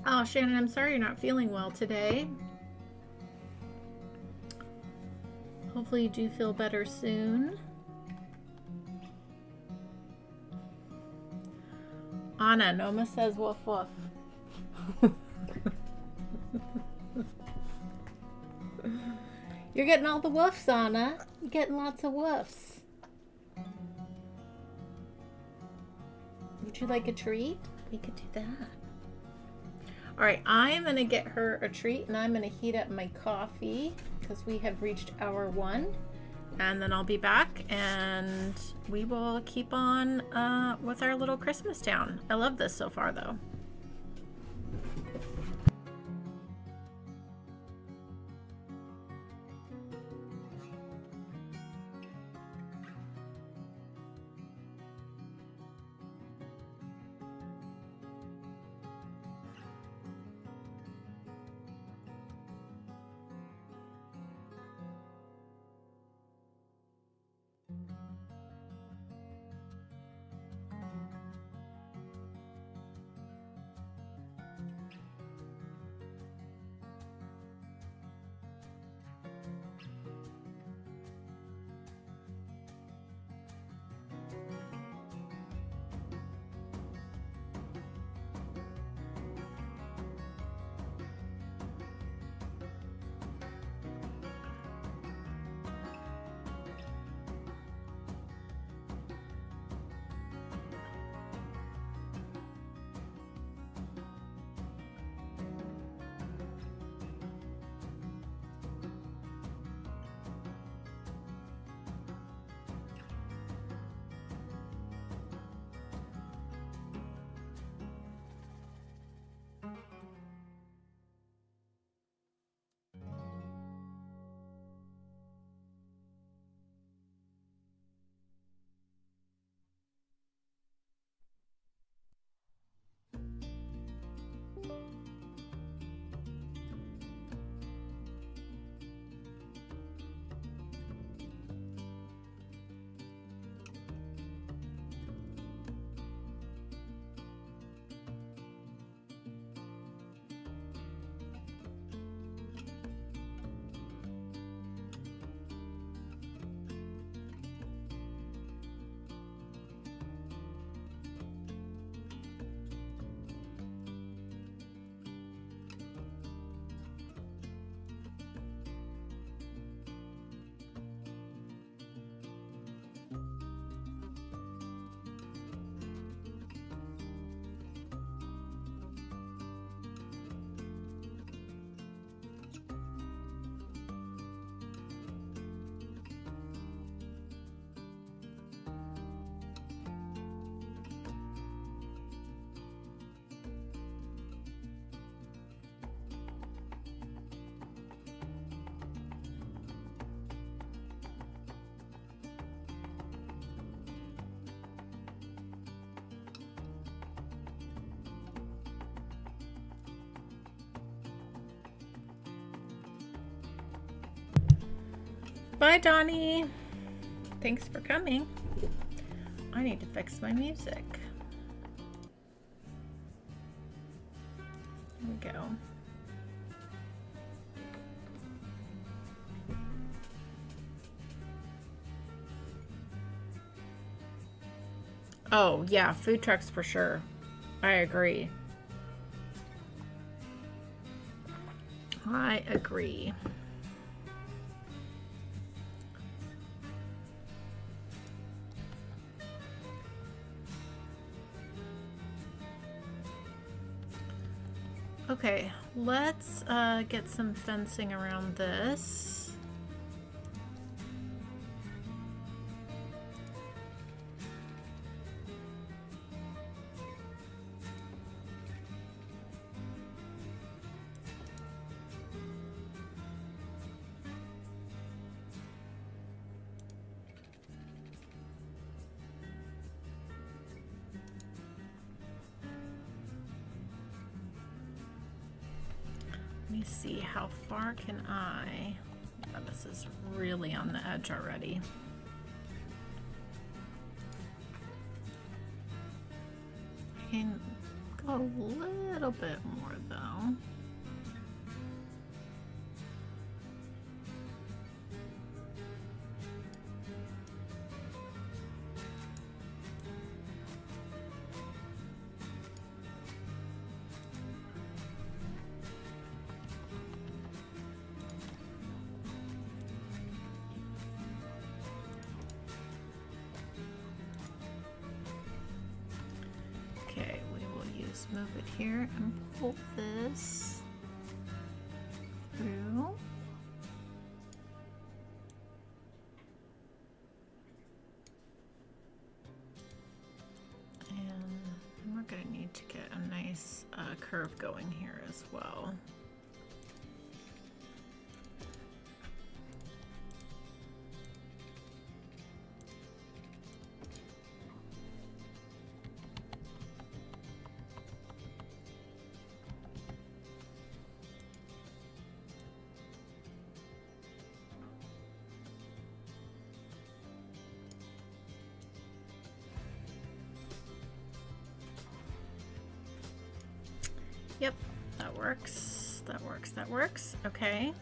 Oh, Shannon, I'm sorry you're not feeling well today. Hopefully you do feel better soon. Anna, Noma says woof woof. You're getting all the woofs, Anna. You're getting lots of woofs. Would you like a treat? We could do that. All right, I'm gonna get her a treat and I'm gonna heat up my coffee because we have reached hour 1. And then I'll be back and we will keep on with our little Christmas town. I love this so far though. Bye, Donnie. Thanks for coming. I need to fix my music. There we go. Oh, yeah, food trucks for sure. I agree. I agree. Okay, let's get some fencing around this. Let me see, how far can I? Oh, this is really on the edge already. I can go a little bit more though. Move it here and pull this through. And we're going to need to get a nice curve going here as well. Yep, that works. That works. That works. Okay.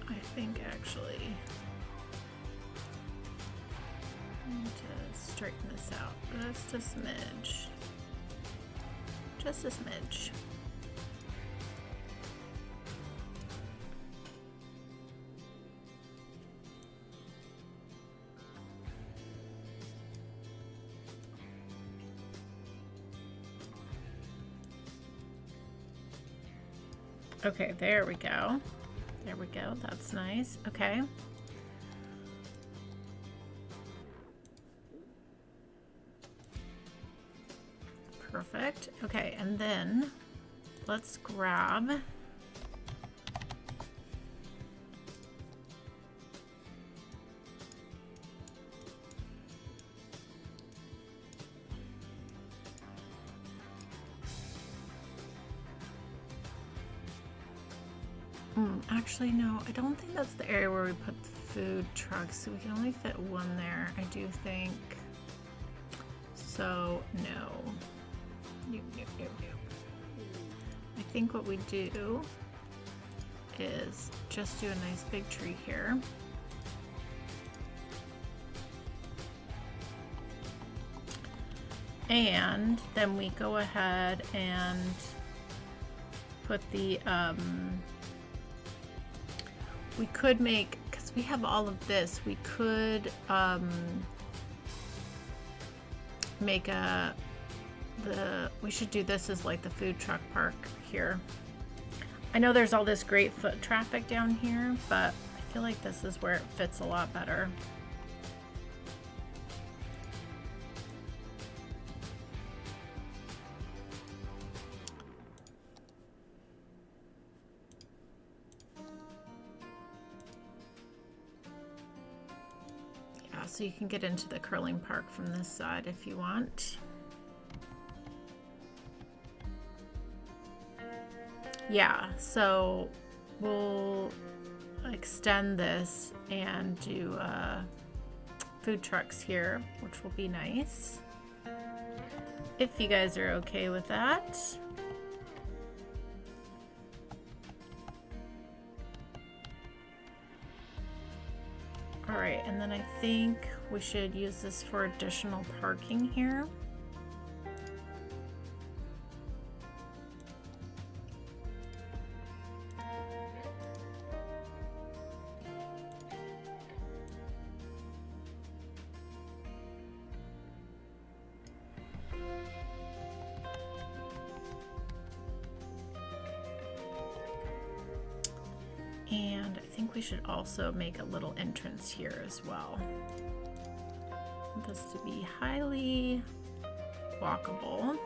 I think actually I need to straighten this out just a smidge. Just a smidge. Okay, there we go. There we go. That's nice. Okay. Perfect. Okay, and then let's grab actually, no, I don't think that's the area where we put the food trucks, so we can only fit one there, I do think. So, no. Nope, nope, nope, nope. I think what we do is just do a nice big tree here. And then we go ahead and put the, we could make, because we have all of this, we could make a we should do this as like the food truck park here. I know there's all this great foot traffic down here, but I feel like this is where it fits a lot better. Yeah, so you can get into the curling park from this side if you want. Yeah, so we'll extend this and do food trucks here, which will be nice. If you guys are okay with that. All right, and then I think we should use this for additional parking here. And I think we should also make a little entrance here as well. Want this to be highly walkable.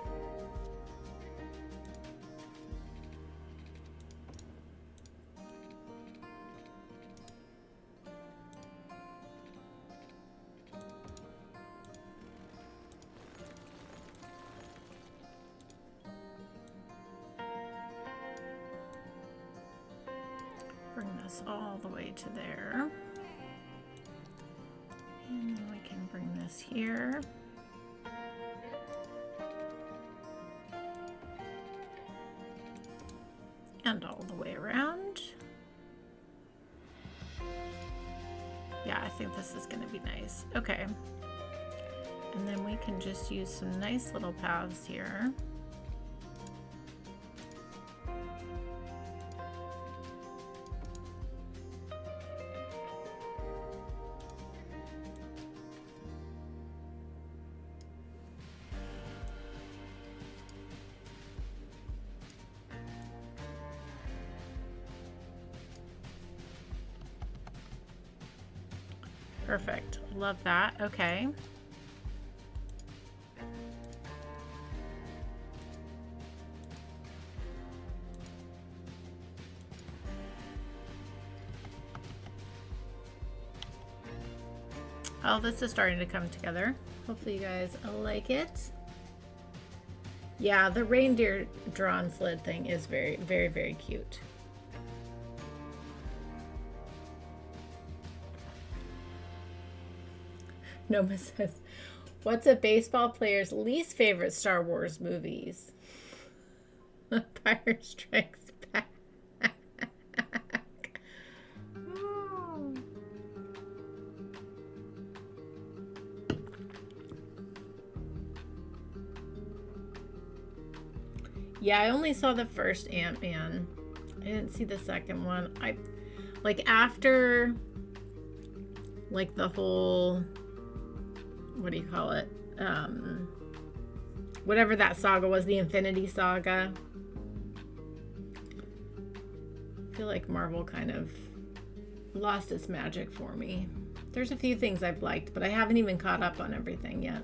Bring this all the way to there. And then we can bring this here. And all the way around. Yeah, I think this is going to be nice. Okay. And then we can just use some nice little paths here. Perfect. Love that. Okay. Oh, this is starting to come together. Hopefully you guys like it. Yeah, the reindeer drawn sled thing is very, very, very cute. Noma says, what's a baseball player's least favorite Star Wars movies? Empire Strikes Back. Oh. Yeah, I only saw the first Ant-Man. I didn't see the second one. I like after like the whole, what do you call it? Whatever that saga was, the Infinity Saga. I feel like Marvel kind of lost its magic for me. There's a few things I've liked, but I haven't even caught up on everything yet.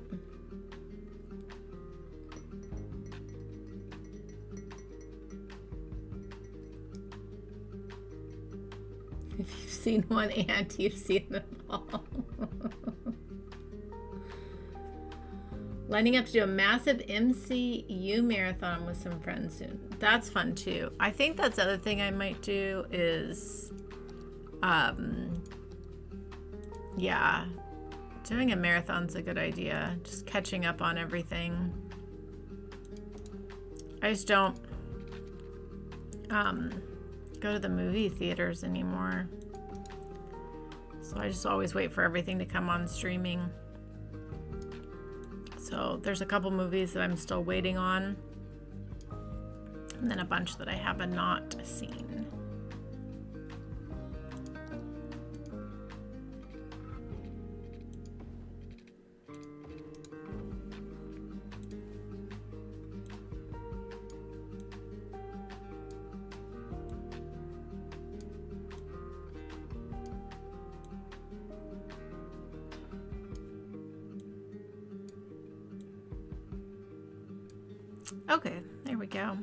If you've seen one ant, you've seen them all. Lining up to do a massive MCU marathon with some friends soon. That's fun too. I think that's the other thing I might do is, yeah, doing a marathon's a good idea. Just catching up on everything. I just don't go to the movie theaters anymore. So I just always wait for everything to come on streaming. So there's a couple movies that I'm still waiting on, and then a bunch that I have not seen. Okay, there we go.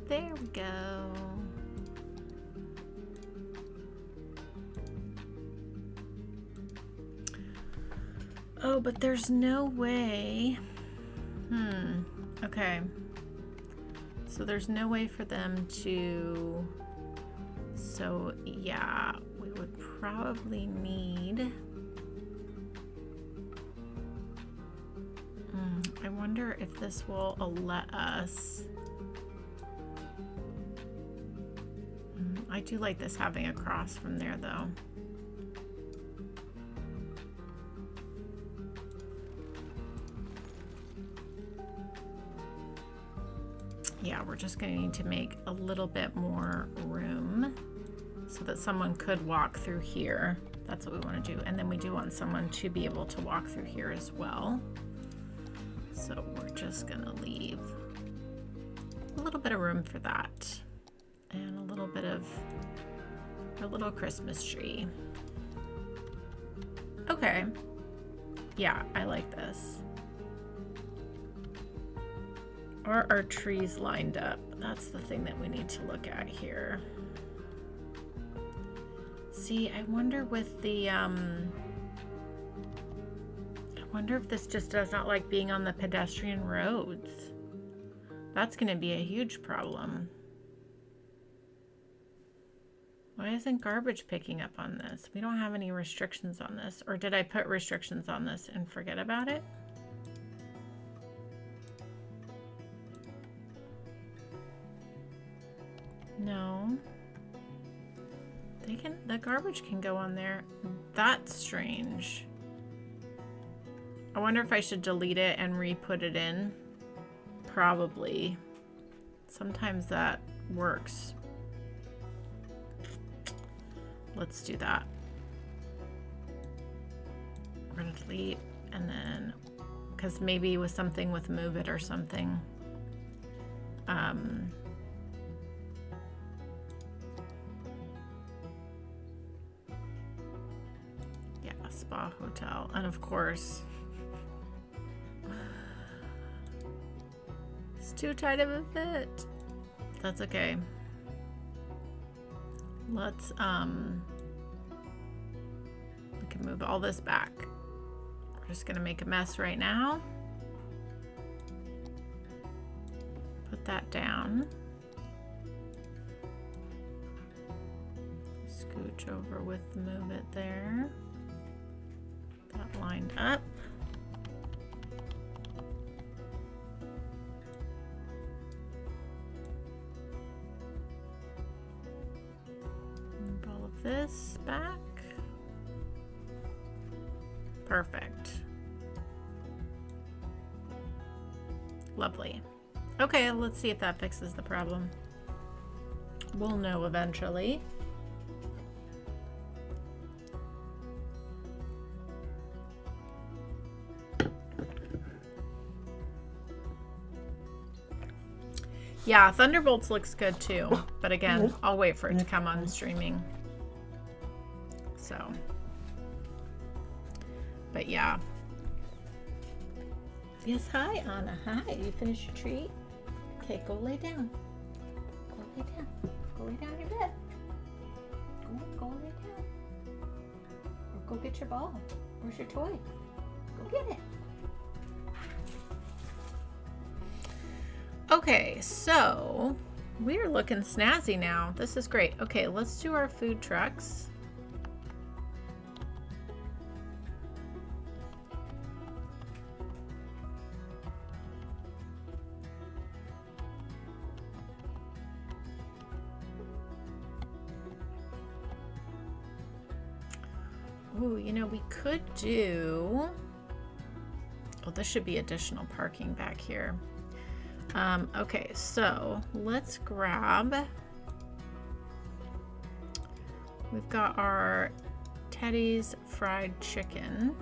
There we go. Oh, but there's no way. Okay. So there's no way for them to... So, yeah, we would probably need... I wonder if this will let us... I do like this having a cross from there, though. Yeah, we're just going to need to make a little bit more room so that someone could walk through here. That's what we want to do. And then we do want someone to be able to walk through here as well. So we're just going to leave a little bit of room for that. And a little bit of our little Christmas tree. Okay. Yeah, I like this. Are our trees lined up? That's the thing that we need to look at here. See, I wonder with the, I wonder if this just does not like being on the pedestrian roads. That's going to be a huge problem. Why isn't garbage picking up on this? We don't have any restrictions on this. Or did I put restrictions on this and forget about it? No. The garbage can go on there. That's strange. I wonder if I should delete it and re-put it in. Probably. Sometimes that works. Let's do that. We're gonna delete and then, because maybe with something with move it or something. Yeah, spa hotel. And of course, it's too tight of a fit. That's okay. Let's, we can move all this back. We're just gonna make a mess right now. Put that down. Scooch over with move it there. That lined up. Move all of this back. Perfect. Lovely. Okay, let's see if that fixes the problem. We'll know eventually. Yeah, Thunderbolts looks good too, but again, I'll wait for it to come on streaming. So, but yeah. Yes, hi, Anna. Hi, you finished your treat? Okay, go lay down. Go lay down. Go lay down in your bed. Go lay down. Or go get your ball. Where's your toy? Go get it. Okay, so we're looking snazzy now. This is great. Okay, let's do our food trucks. Ooh, you know, we could do... Oh, this should be additional parking back here. Okay, so let's grab... We've got our Teddy's fried chicken.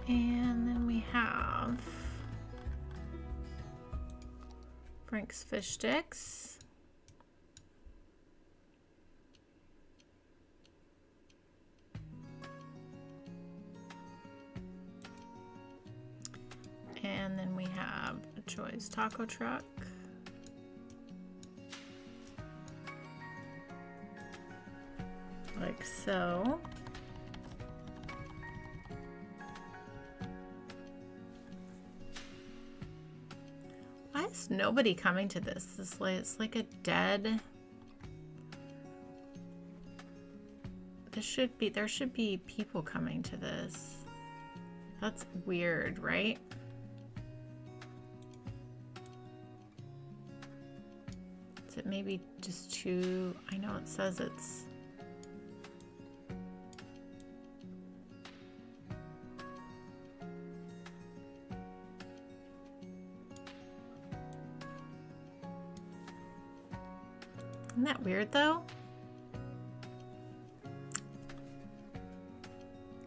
And then we have Frank's fish sticks. Joy's taco truck. Like so. Why is nobody coming to this? It's like a dead. There should be people coming to this. That's weird, right? Is it maybe just too, I know it says it's isn't that weird though?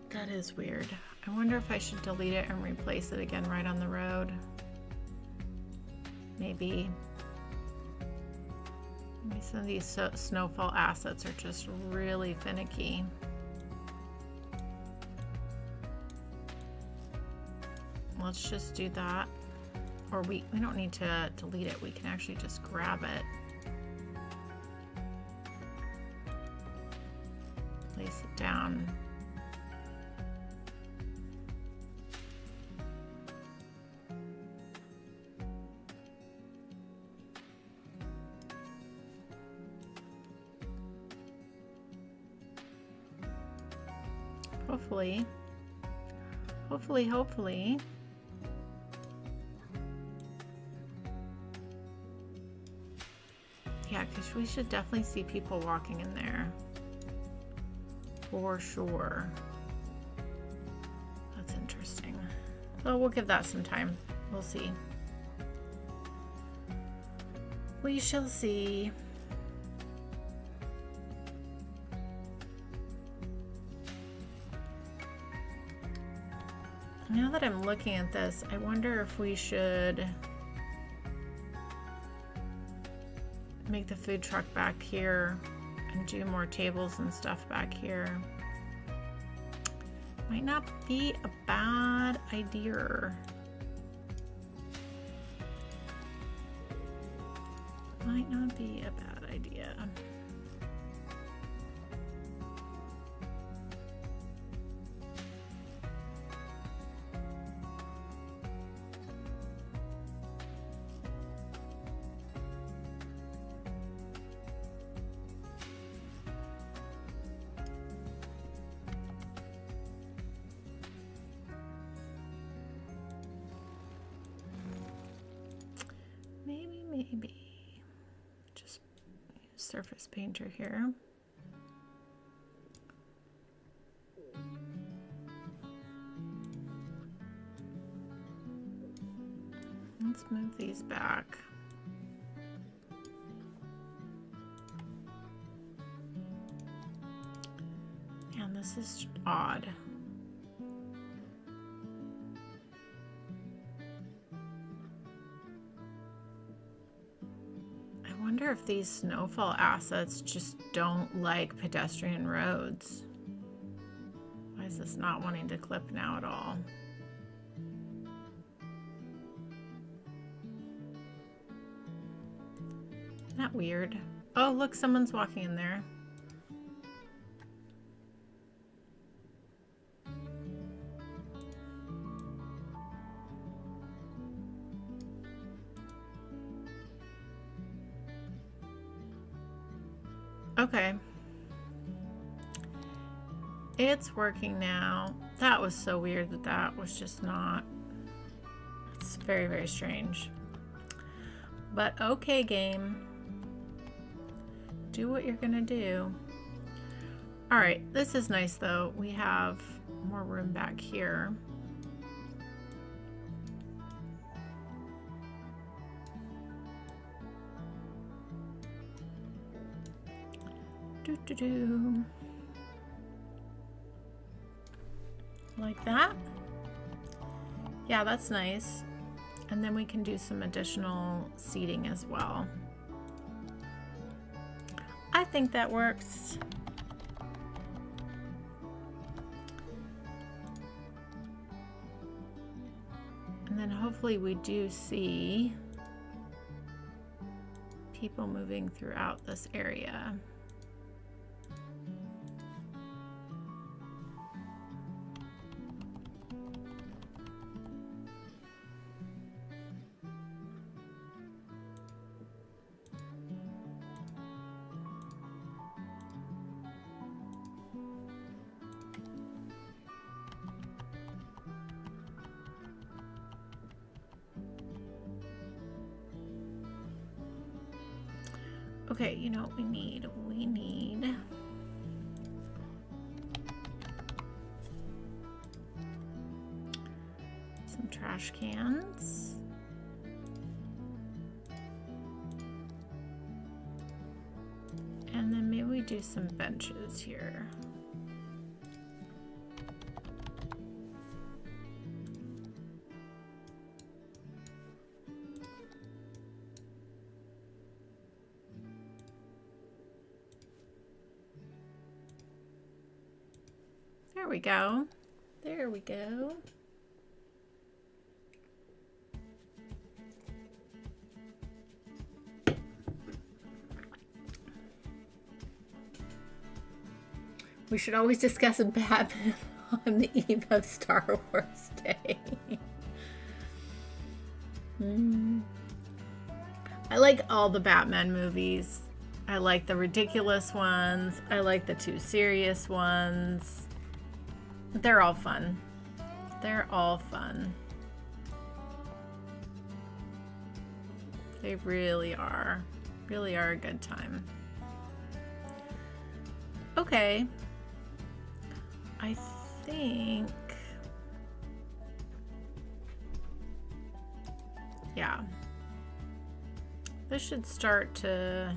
That is weird. I wonder if I should delete it and replace it again right on the road. Maybe. Maybe some of these snowfall assets are just really finicky. Let's just do that. Or we don't need to delete it. We can actually just grab it. Place it down. Hopefully. Yeah, because we should definitely see people walking in there. For sure. That's interesting. Well, we'll give that some time. We'll see. We shall see. Now that I'm looking at this, I wonder if we should make the food truck back here and do more tables and stuff back here. Might not be a bad idea. Might not be a bad idea. Maybe just use Surface Painter here. Let's move these back. And this is odd. I wonder if these snowfall assets just don't like pedestrian roads. Why is this not wanting to clip now at all? Isn't that weird? Oh, look, someone's walking in there. Okay. It's working now. That was so weird that that was just not. It's very, very strange. But okay, game. Do what you're gonna do. All right, this is nice though. We have more room back here. Like that. Yeah, that's nice. And then we can do some additional seating as well. I think that works. And then hopefully we do see people moving throughout this area. Okay, you know what we need? We need some trash cans. And then maybe we do some benches here. There we go. There we go. We should always discuss a Batman on the eve of Star Wars Day. I like all the Batman movies. I like the ridiculous ones. I like the two serious ones. They're all fun. They're all fun. They really are. Really are a good time. Okay. I think... yeah. This should start to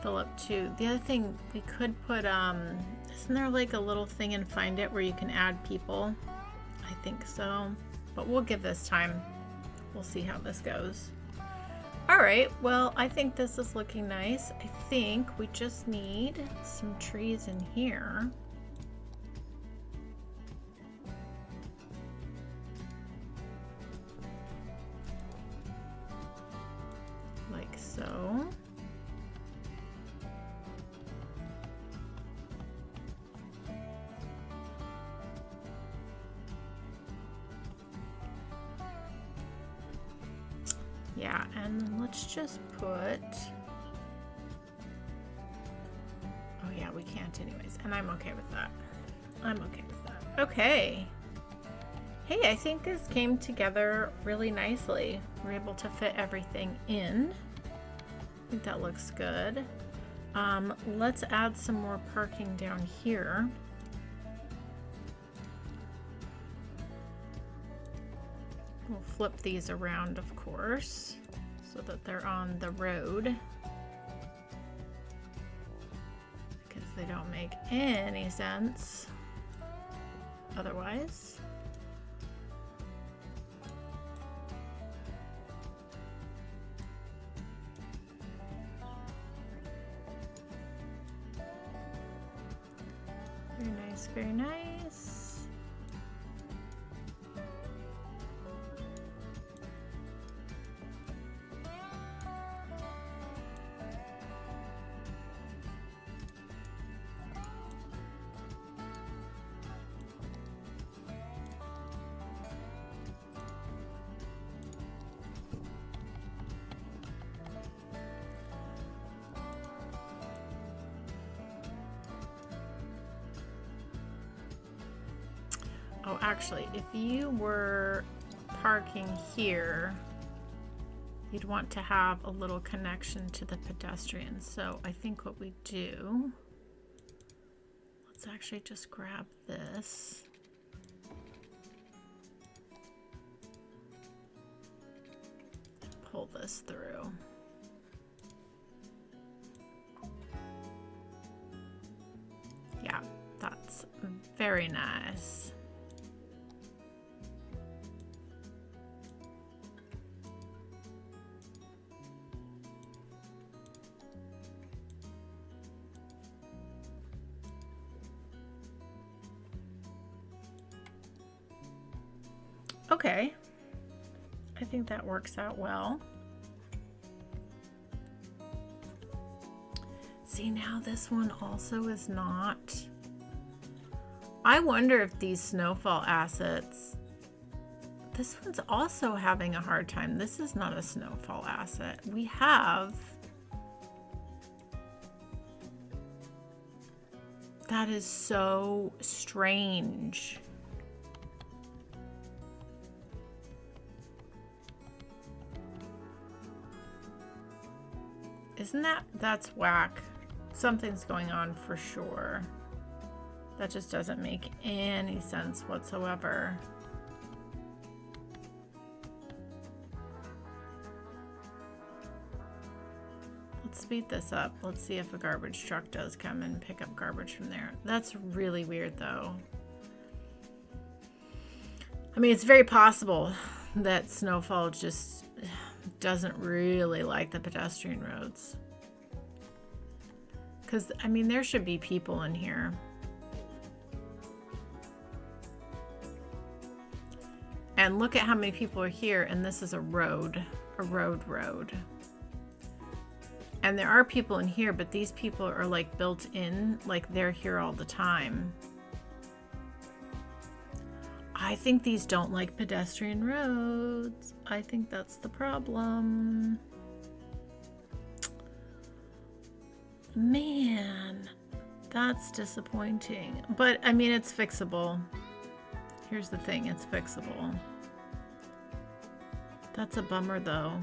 fill up too. The other thing we could put, isn't there like a little thing in Find It where you can add people? I think so, but we'll give this time. We'll see how this goes. All right, well, I think this is looking nice. I think we just need some trees in here. Like so. Yeah, and then let's just put... oh yeah, we can't anyways, and I'm okay with that. I'm okay with that. Okay. Hey, I think this came together really nicely. We're able to fit everything in. I think that looks good. Let's add some more parking down here. We'll flip these around, of course, so that they're on the road, because they don't make any sense otherwise. Very nice, very nice. Oh, actually, if you were parking here, you'd want to have a little connection to the pedestrians. So I think what we do, let's actually just grab this. And pull this through. Yeah, that's very nice. Okay. I think that works out well. See, now this one also is not. I wonder if these snowfall assets, this one's also having a hard time. This is not a snowfall asset. We have, that is so strange. Isn't that's whack. Something's going on for sure. That just doesn't make any sense whatsoever. Let's speed this up. Let's see if a garbage truck does come and pick up garbage from there. That's really weird though. I mean, it's very possible that snowfall just doesn't really like the pedestrian roads. Because, I mean, there should be people in here. And look at how many people are here, and this is a road. And there are people in here, but these people are like built in, like they're here all the time. I think these don't like pedestrian roads. I think that's the problem. Man, that's disappointing. But I mean, it's fixable. Here's the thing, it's fixable. That's a bummer though.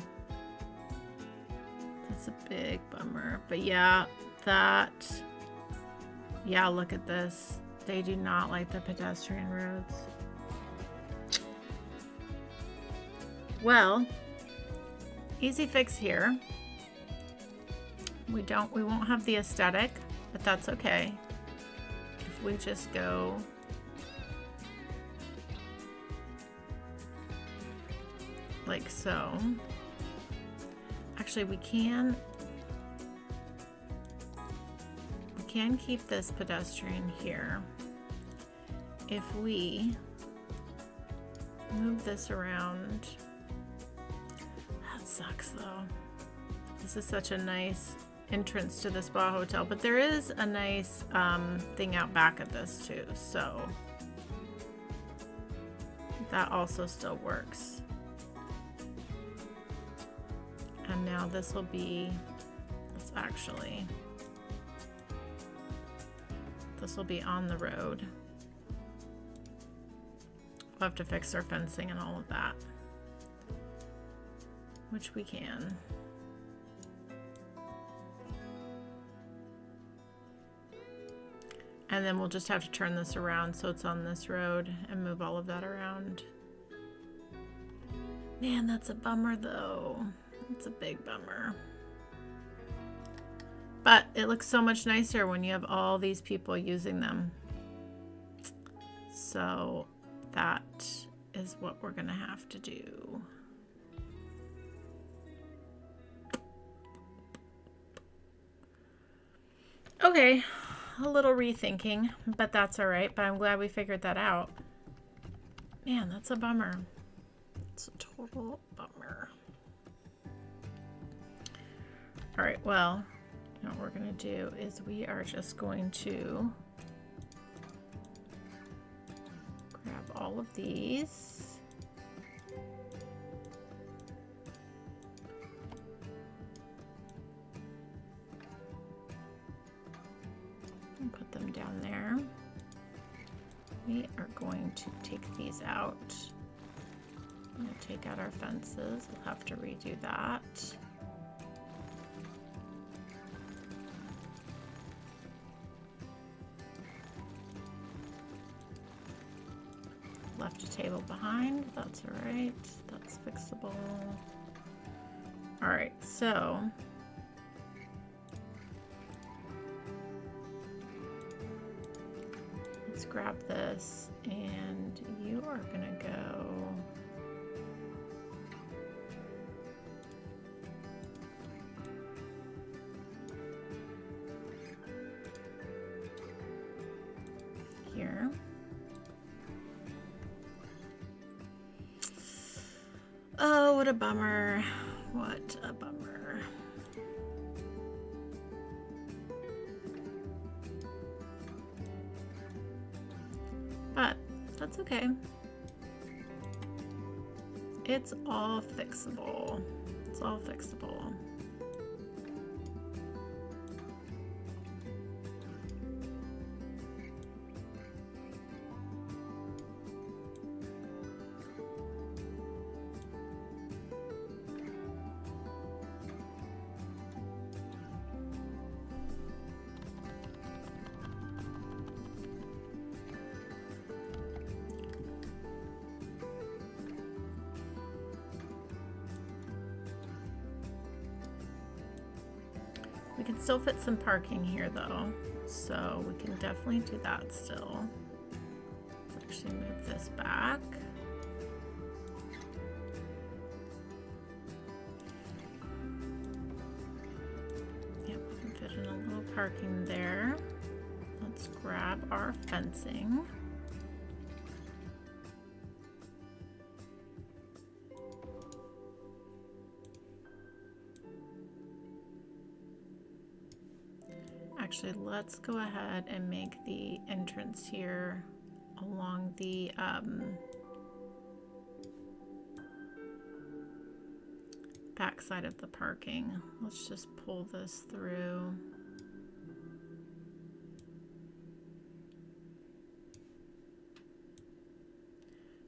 That's a big bummer. But yeah, yeah, look at this. They do not like the pedestrian roads. Well, easy fix here. We won't have the aesthetic, but that's okay. If we just go like so. Actually, we can keep this pedestrian here. If we move this around, that sucks though. This is such a nice entrance to the spa hotel, but there is a nice thing out back of this too, so that also still works. And now this will be, this will be on the road. We'll have to fix our fencing and all of that, which we can. And then we'll just have to turn this around so it's on this road and move all of that around. Man, that's a bummer though. It's a big bummer. But it looks so much nicer when you have all these people using them. So that is what we're gonna have to do. Okay. A little rethinking, but that's all right. But I'm glad we figured that out. Man, that's a bummer. It's a total bummer. All right, well, what we're gonna do is we are just going to grab all of these. And put them down there. We are going to take these out. I'm going to take out our fences. We'll have to redo that. Left a table behind. That's all right. That's fixable. All right, so let's grab this, and you are gonna go here. what a bummer. What a bummer. But that's okay. It's all fixable. It's all fixable. We can still fit some parking here though, so we can definitely do that still. Let's actually move this back. Yep, we can fit in a little parking there. Let's grab our fencing. Actually, let's go ahead and make the entrance here along the back side of the parking. Let's just pull this through.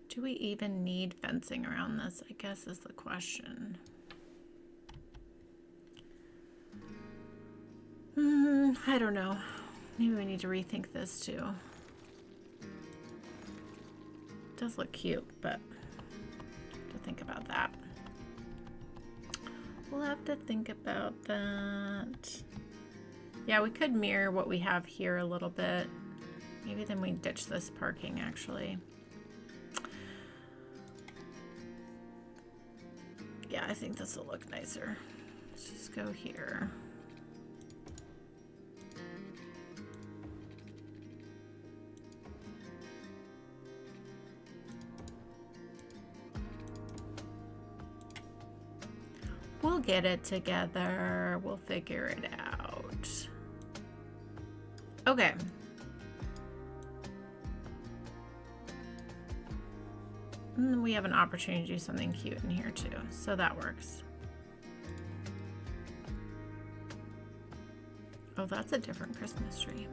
Do we even need fencing around this, I guess is the question. I don't know. Maybe we need to rethink this too. It does look cute, but to think about that. We'll have to think about that. Yeah, we could mirror what we have here a little bit. Maybe then we ditch this parking actually. Yeah, I think this will look nicer. Let's just go here. We'll get it together. We'll figure it out. Okay. And then we have an opportunity to do something cute in here too, so that works. Oh, that's a different Christmas tree.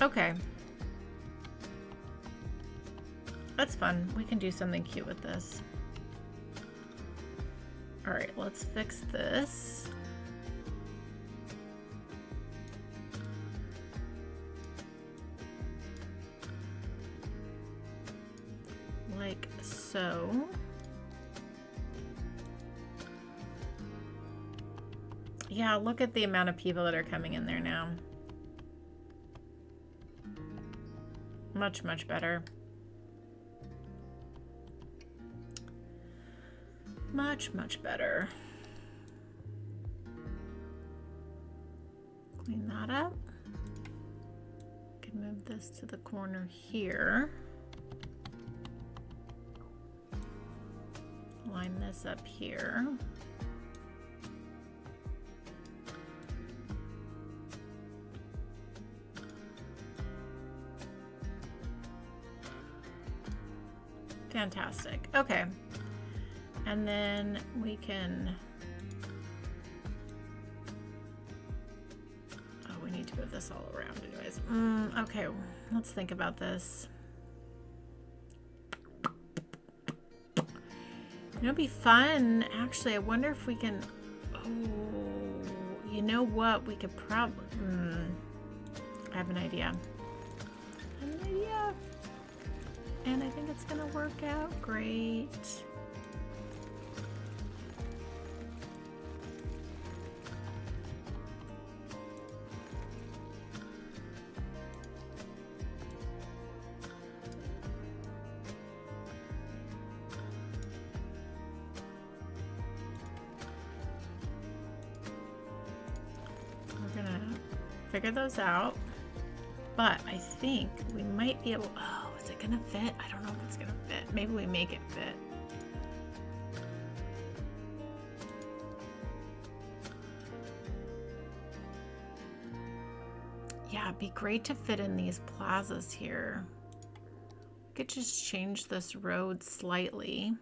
Okay. That's fun. We can do something cute with this. All right, let's fix this. Like so. Yeah, look at the amount of people that are coming in there now. Much, much better. Much, much better. Clean that up. Can move this to the corner here. Line this up here. Fantastic. Okay. And then we can, oh, we need to move this all around anyways. Okay, let's think about this. It'll be fun. Actually, I wonder if we can, oh, you know what? We could probably, I have an idea. And I think it's gonna work out great. Figure those out, but I think we might be able, oh, is it gonna fit? I don't know if it's gonna fit. Maybe we make it fit. Yeah, it'd be great to fit in these plazas here. We could just change this road slightly.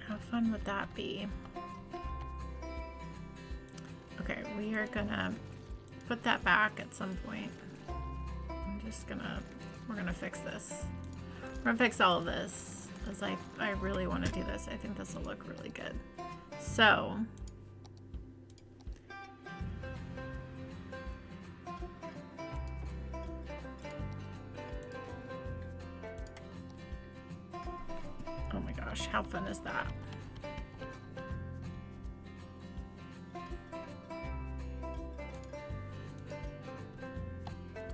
How fun would that be? Okay, we're gonna put that back at some point. We're gonna fix this. We're gonna fix all of this, because I really want to do this. I think this will look really good. So, oh my gosh, how fun is that?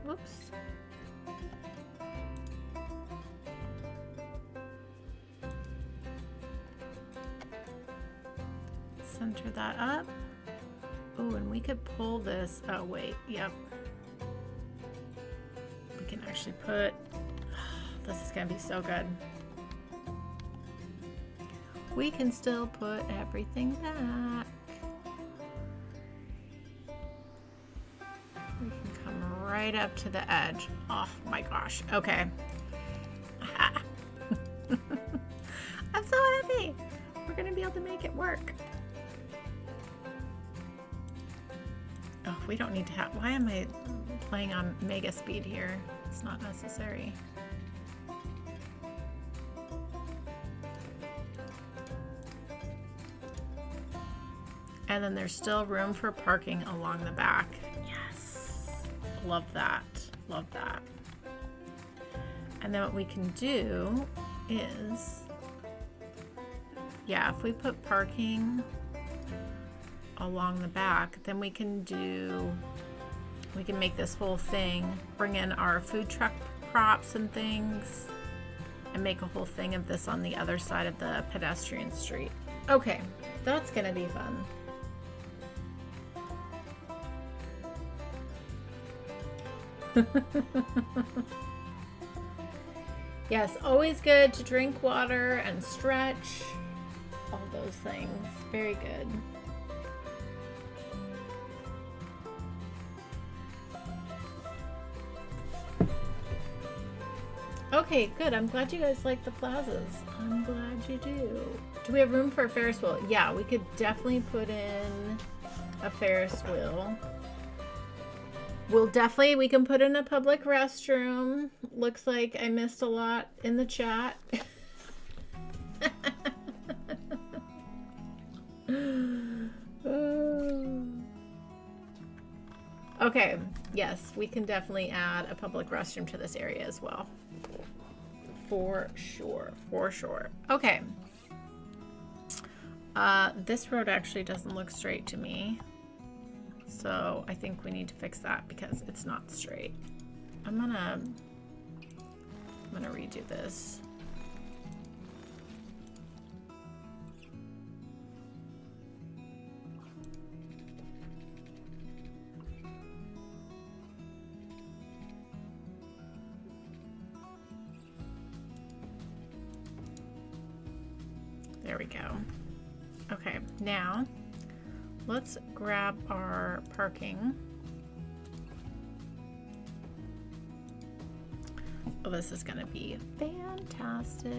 Whoops. Center that up. Oh, and we could pull this. Oh, wait. Yep. We can actually put... This is going to be so good. We can still put everything back. We can come right up to the edge. Oh my gosh. Okay. I'm so happy. We're going to be able to make it work. Oh, we don't need to have... Why am I playing on mega speed here? It's not necessary. And then there's still room for parking along the back. Yes. Love that. Love that. And then what we can do is... Yeah, if we put parking along the back, then we can make this whole thing, bring in our food truck props and things, and make a whole thing of this on the other side of the pedestrian street. Okay, that's gonna be fun. Yes, always good to drink water and stretch, all those things. Very good. Okay, good. I'm glad you guys like the plazas. I'm glad you do. Do we have room for a Ferris wheel? Yeah, we could definitely put in a Ferris wheel. We can put in a public restroom. Looks like I missed a lot in the chat. Okay, yes, we can definitely add a public restroom to this area as well. For sure, for sure. Okay. This road actually doesn't look straight to me. So I think we need to fix that because it's not straight. I'm gonna redo this. There we go. Okay, now let's grab our parking. Oh, this is gonna be fantastic.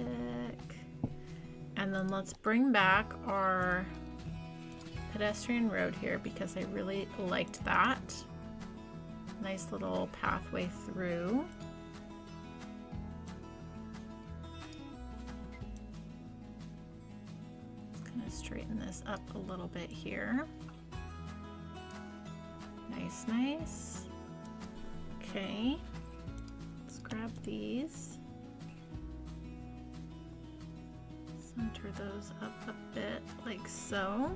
And then let's bring back our pedestrian road here because I really liked that. Nice little pathway through. Straighten this up a little bit here. Nice, nice. Okay, let's grab these. Center those up a bit like so.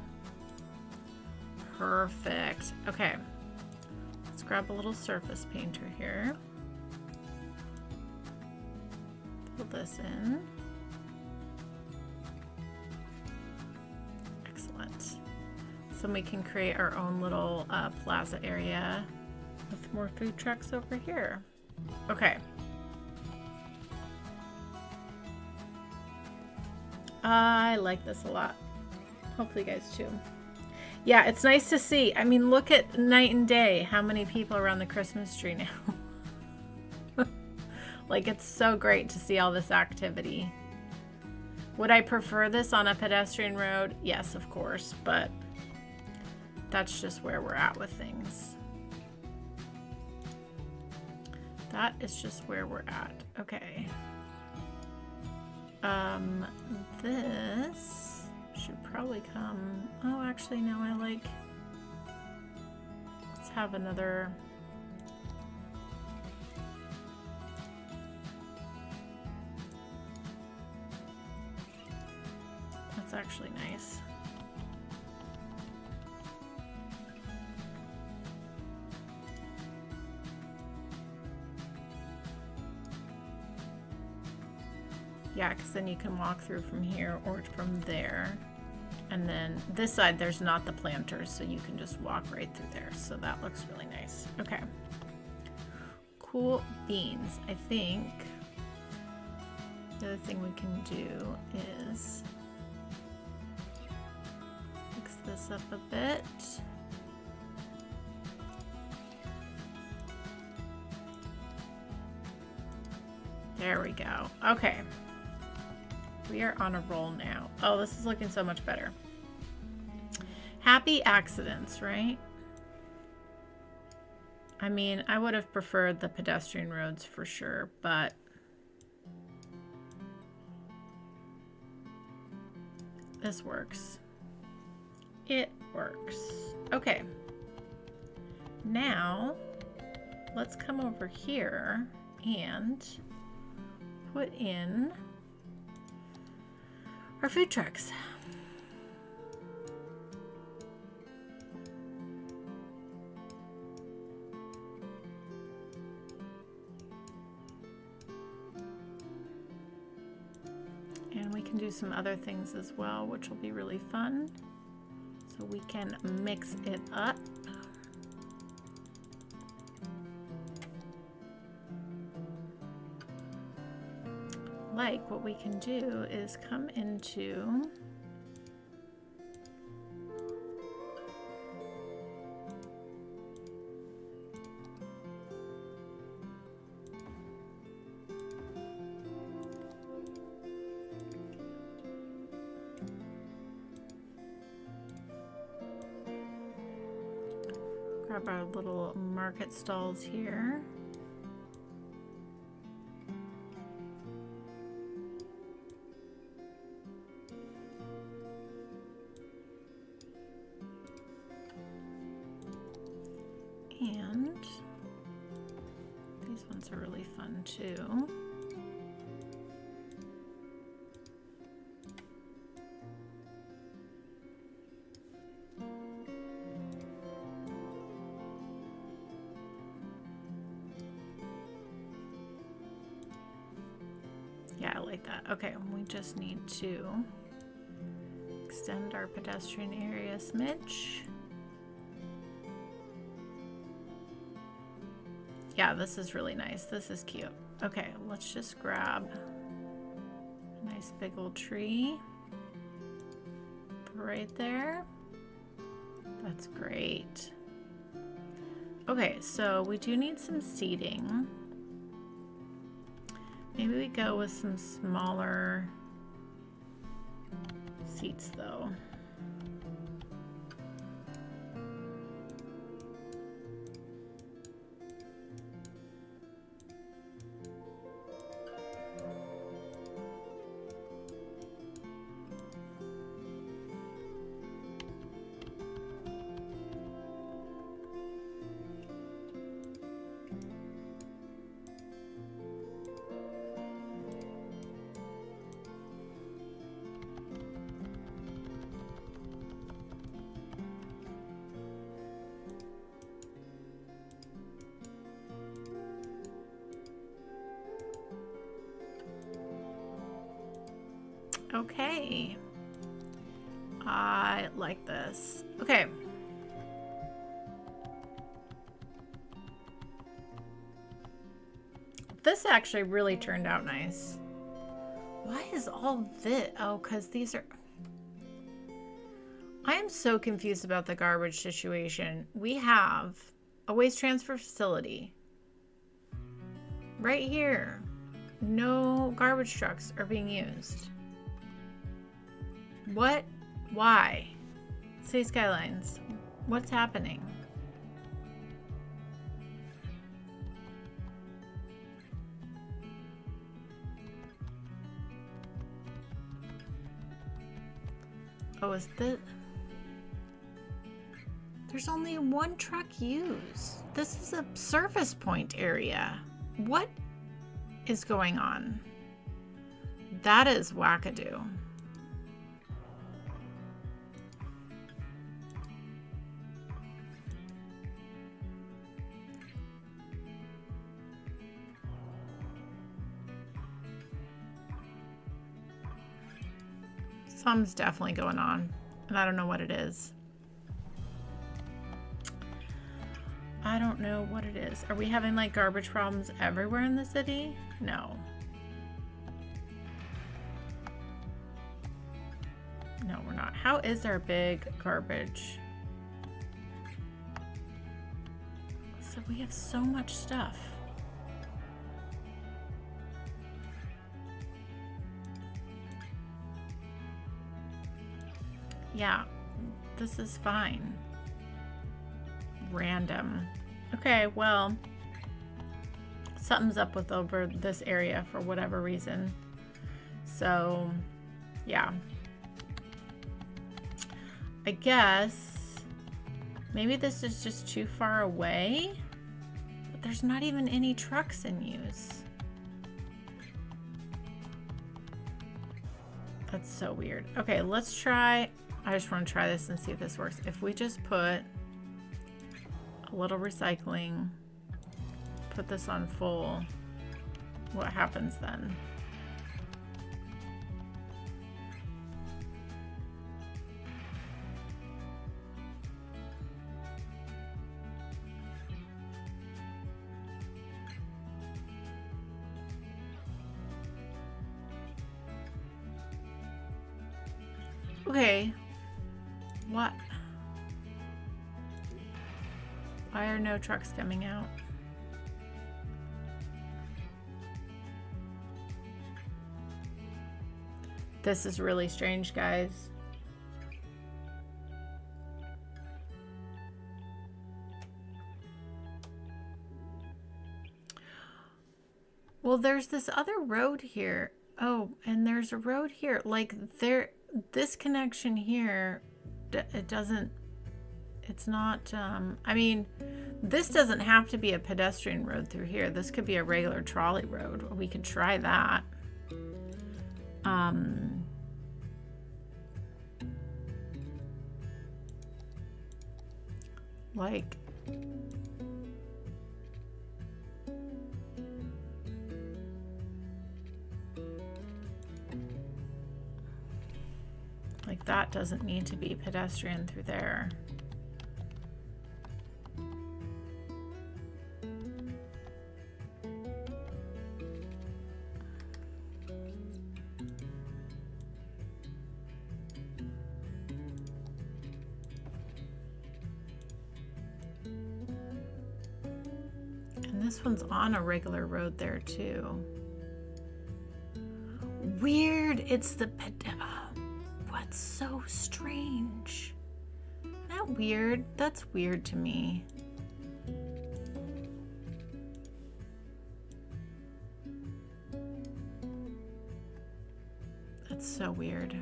Perfect. Okay, let's grab a little surface painter here. Fill this in. So we can create our own little plaza area with more food trucks over here. Okay. I like this a lot. Hopefully you guys too. Yeah, it's nice to see. I mean, look at night and day. How many people are around the Christmas tree now? Like, it's so great to see all this activity. Would I prefer this on a pedestrian road? Yes, of course, but that's just where we're at with things. That is just where we're at. Okay. This should probably come. Oh, actually, no, I like. Let's have another. That's actually nice. Yeah, because then you can walk through from here or from there. And then this side, there's not the planters, so you can just walk right through there. So that looks really nice. Okay. Cool beans. I think the other thing we can do is fix this up a bit. There we go. Okay. We are on a roll now. Oh, this is looking so much better. Happy accidents, right? I mean, I would have preferred the pedestrian roads for sure, but this works. It works. Okay. Now, let's come over here and put in our food trucks. And we can do some other things as well, which will be really fun. So we can mix it up. Like, what we can do is come into grab our little market stalls here. And these ones are really fun too. Yeah, I like that. Okay, we just need to extend our pedestrian area a smidge. Yeah, this is really nice. This is cute. Okay, let's just grab a nice big old tree right there. That's great. Okay, so we do need some seating. Maybe we go with some smaller seats though. Okay. I like this. Okay. This actually really turned out nice. Why is all this? Oh, because these are... I am so confused about the garbage situation. We have a waste transfer facility right here. No garbage trucks are being used. What? Why? Say Skylines. What's happening? Oh, is this... There's only one truck used. This is a service point area. What is going on? That is wackadoo. Something's definitely going on, and I don't know what it is. I don't know what it is. Are we having like garbage problems everywhere in the city? No. No, we're not. How is our big garbage? So we have so much stuff. Yeah, this is fine. Random. Okay, well, something's up with over this area for whatever reason. So, yeah. I guess maybe this is just too far away, but there's not even any trucks in use. That's so weird. Okay, let's try. I just want to try this and see if this works. If we just put a little recycling, put this on full, what happens then? Okay, what? Why are no trucks coming out? This is really strange, guys. Well, there's this other road here. Oh, and there's a road here. Like there, this connection here, it doesn't, it's not, I mean, this doesn't have to be a pedestrian road through here. This could be a regular trolley road. We could try that. Like, that doesn't need to be pedestrian through there. And this one's on a regular road there too. Weird, it's the What's so strange? Isn't that weird? That's weird to me. That's so weird.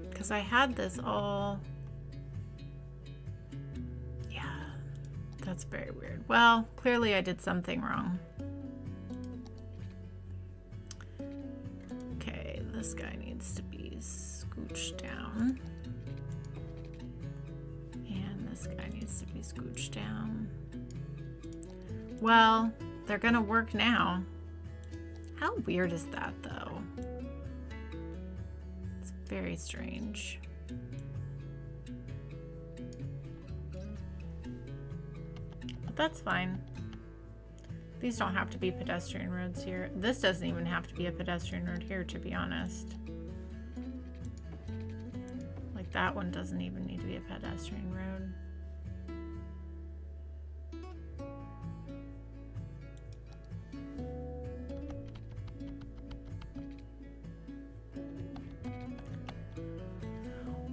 Because I had this all... Yeah, that's very weird. Well, clearly I did something wrong. This guy needs to be scooched down. And this guy needs to be scooched down. Well, they're gonna work now. How weird is that though? It's Very strange. But that's fine. These don't have to be pedestrian roads here. This doesn't even have to be a pedestrian road here, to be honest. Like that one doesn't even need to be a pedestrian road.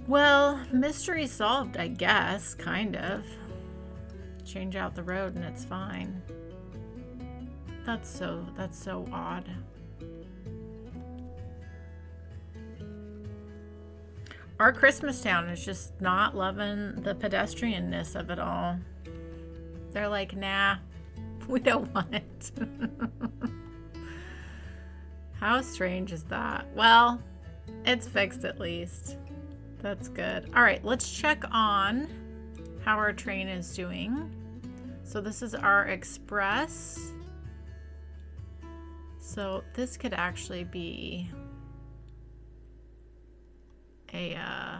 Well, mystery solved, I guess, kind of. Change out the road and it's fine. That's so odd. Our Christmas town is just not loving the pedestrianness of it all. They're like, nah, we don't want it. How strange is that? Well, it's fixed at least. That's good. All right, let's check on how our train is doing. So this is our express. So this could actually be a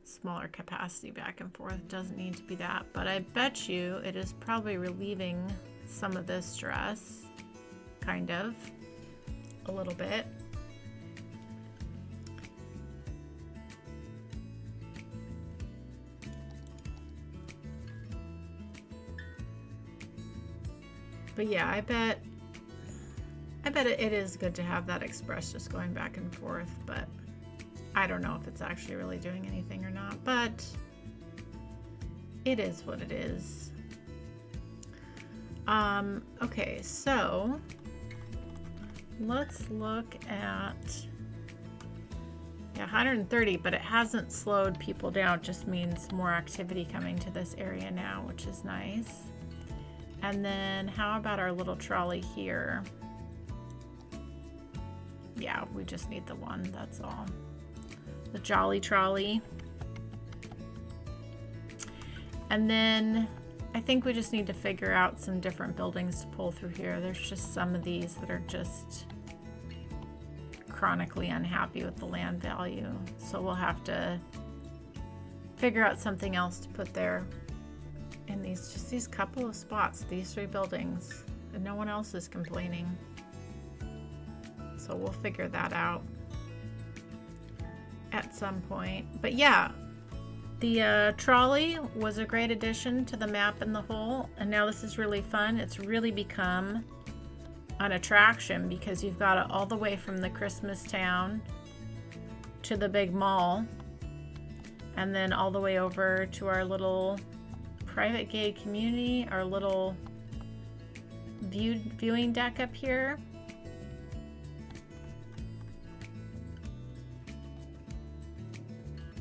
smaller capacity back and forth. Doesn't need to be that, but I bet you it is probably relieving some of this stress, kind of, a little bit. But yeah, I bet it is good to have that express just going back and forth, but I don't know if it's actually really doing anything or not, but it is what it is. Okay, so let's look at, yeah, 130, but it hasn't slowed people down. It just means more activity coming to this area now, which is nice. And then how about our little trolley here? Yeah, we just need the one, that's all. The Jolly Trolly. And then I think we just need to figure out some different buildings to pull through here. There's just some of these that are just chronically unhappy with the land value. So we'll have to figure out something else to put there. And these couple of spots, these 3 buildings, and no one else is complaining. So we'll figure that out at some point. But yeah, the trolley was a great addition to the map and the whole, and now this is really fun. It's really become an attraction because you've got it all the way from the Christmas town to the big mall, and then all the way over to our little private gay community, our little viewing deck up here.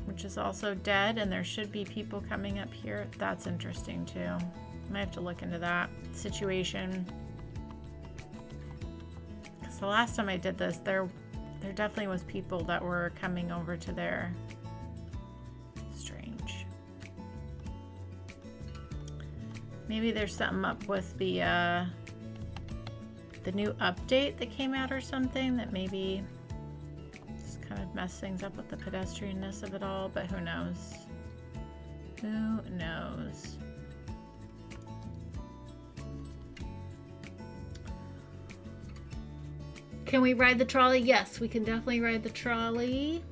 Which is also dead, and there should be people coming up here. That's interesting too. Might have to look into that situation. Because the last time I did this, there definitely was people that were coming over to there. Strange. Maybe there's something up with the new update that came out or something that maybe just kind of mess things up with the pedestrianness of it all, but who knows? Who knows? Can we ride the trolley? Yes, we can definitely ride the trolley.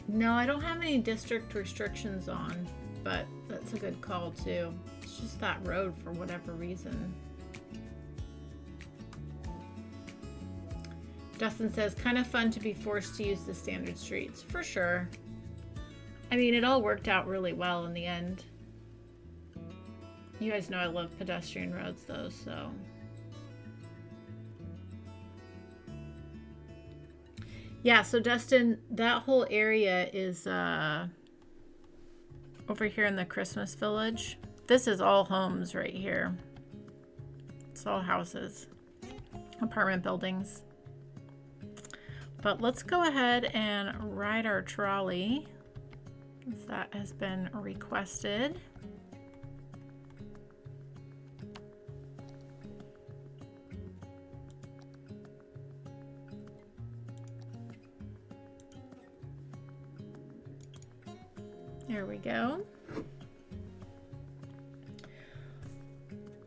No, I don't have any district restrictions on, but that's a good call too. It's just that road for whatever reason. Dustin says, kind of fun to be forced to use the standard streets. For sure. I mean, it all worked out really well in the end. You guys know I love pedestrian roads though, so. Yeah, so Dustin, that whole area is over here in the Christmas Village. This is all homes right here. It's all houses, apartment buildings. But let's go ahead and ride our trolley That has been requested. There we go.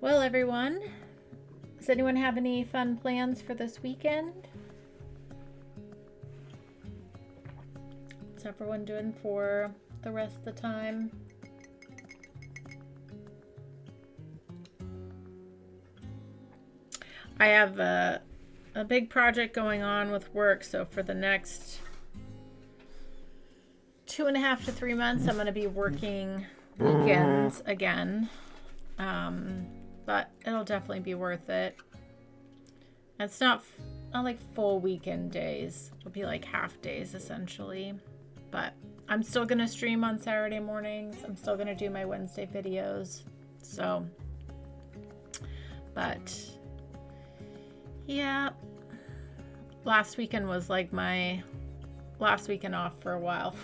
Well, everyone, does anyone have any fun plans for this weekend? What's everyone doing for the rest of the time? I have a big project going on with work, so for the next 2.5 to 3 months, I'm going to be working weekends again. But it'll definitely be worth it. It's not like full weekend days. It'll be like half days essentially. But I'm still going to stream on Saturday mornings. I'm still going to do my Wednesday videos. So, but yeah, last weekend was like my last weekend off for a while.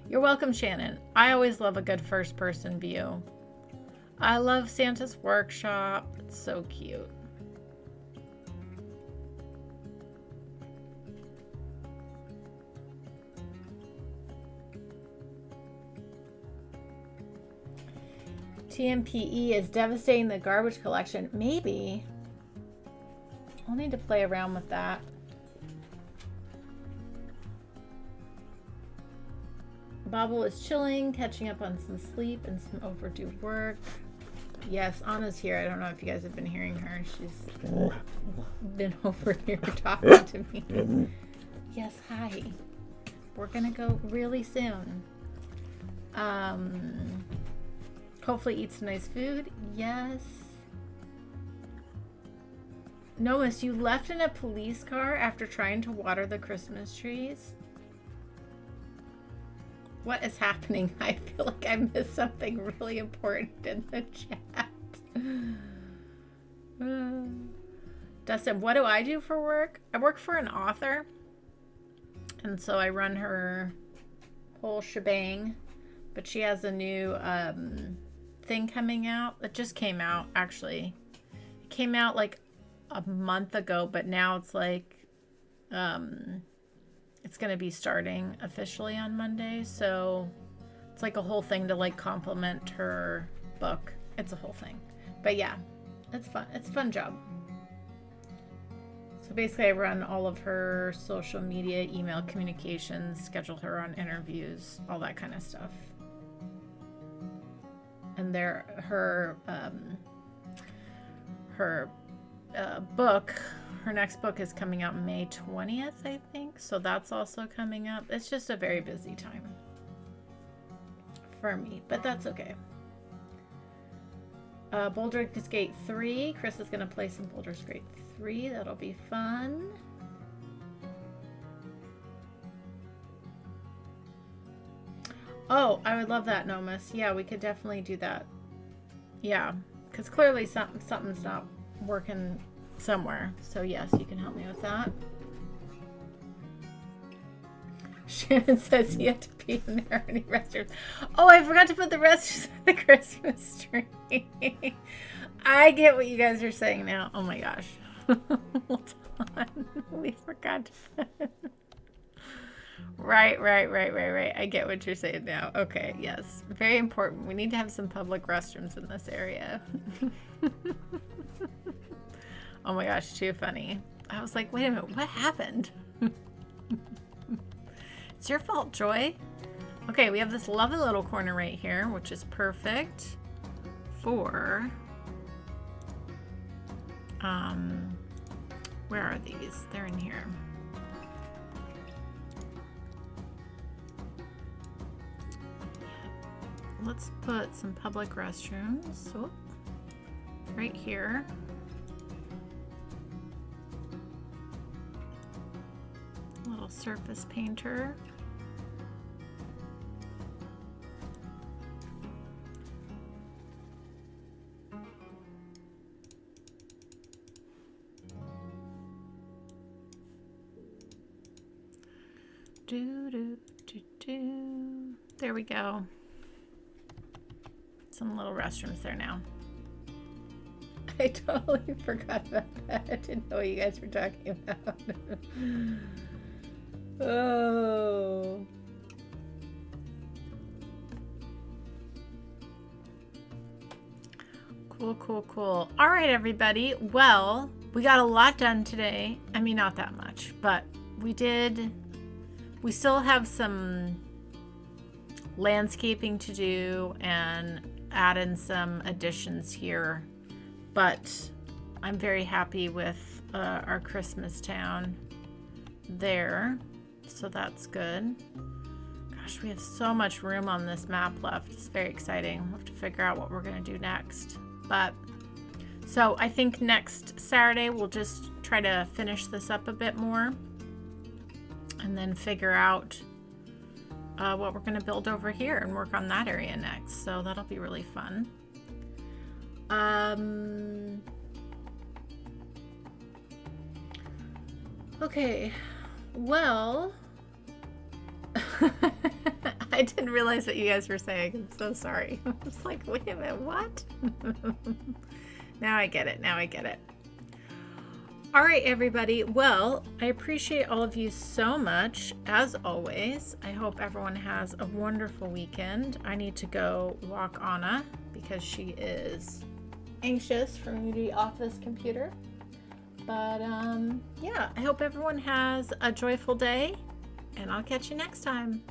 You're welcome, Shannon. I always love a good first person view. I love Santa's workshop. It's so cute. TMPE is devastating the garbage collection. Maybe. I'll need to play around with that. Bobble is chilling, catching up on some sleep and some overdue work. Yes, Anna's here. I don't know if you guys have been hearing her. She's been over here talking to me. Yes, hi. We're gonna go really soon. Hopefully eat some nice food. Yes. Nomus, you left in a police car after trying to water the Christmas trees? What is happening? I feel like I missed something really important in the chat. Dustin, what do I do for work? I work for an author. And so I run her whole shebang. But she has a new thing coming out. It just came out, actually. It came out like a month ago, but now it's like... it's going to be starting officially on Monday, so it's like a whole thing to like complement her book. It's a whole thing. But yeah, it's fun. It's a fun job. So basically I run all of her social media, email communications, schedule her on interviews, all that kind of stuff. And her book, her next book is coming out May 20th, I think. So that's also coming up. It's just a very busy time for me, but that's okay. Baldur's Gate 3. Chris is going to play some Baldur's Gate 3. That'll be fun. Oh, I would love that, Nomus. Yeah, we could definitely do that. Yeah, because clearly something's not working somewhere. So yes, you can help me with that. Shannon says he had to pee in there any restrooms. Oh, I forgot to put the restrooms on the Christmas tree. I get what you guys are saying now. Oh my gosh. Hold on. We forgot to put... Right. I get what you're saying now. Okay, yes. Very important. We need to have some public restrooms in this area. Oh my gosh, too funny. I was like, wait a minute, what happened? It's your fault, Joy. Okay, we have this lovely little corner right here, which is perfect for... where are these? They're in here. Let's put some public restrooms right here. A little surface painter. There we go. Some little restrooms there now. I totally forgot about that. I didn't know what you guys were talking about. Oh. Cool. All right, everybody. Well, we got a lot done today. I mean, not that much, but we did. We still have some landscaping to do and add in some additions here. But I'm very happy with our Christmas town there. So that's good. Gosh, we have so much room on this map left. It's very exciting. We'll have to figure out what we're going to do next. But so I think next Saturday we'll just try to finish this up a bit more and then figure out what we're going to build over here and work on that area next. So that'll be really fun. Okay, well, I didn't realize what you guys were saying. I'm so sorry. I was like, wait a minute, what? Now I get it. All right, everybody. Well, I appreciate all of you so much, as always. I hope everyone has a wonderful weekend. I need to go walk Anna because she is anxious for me to be off this computer. But yeah, I hope everyone has a joyful day, and I'll catch you next time.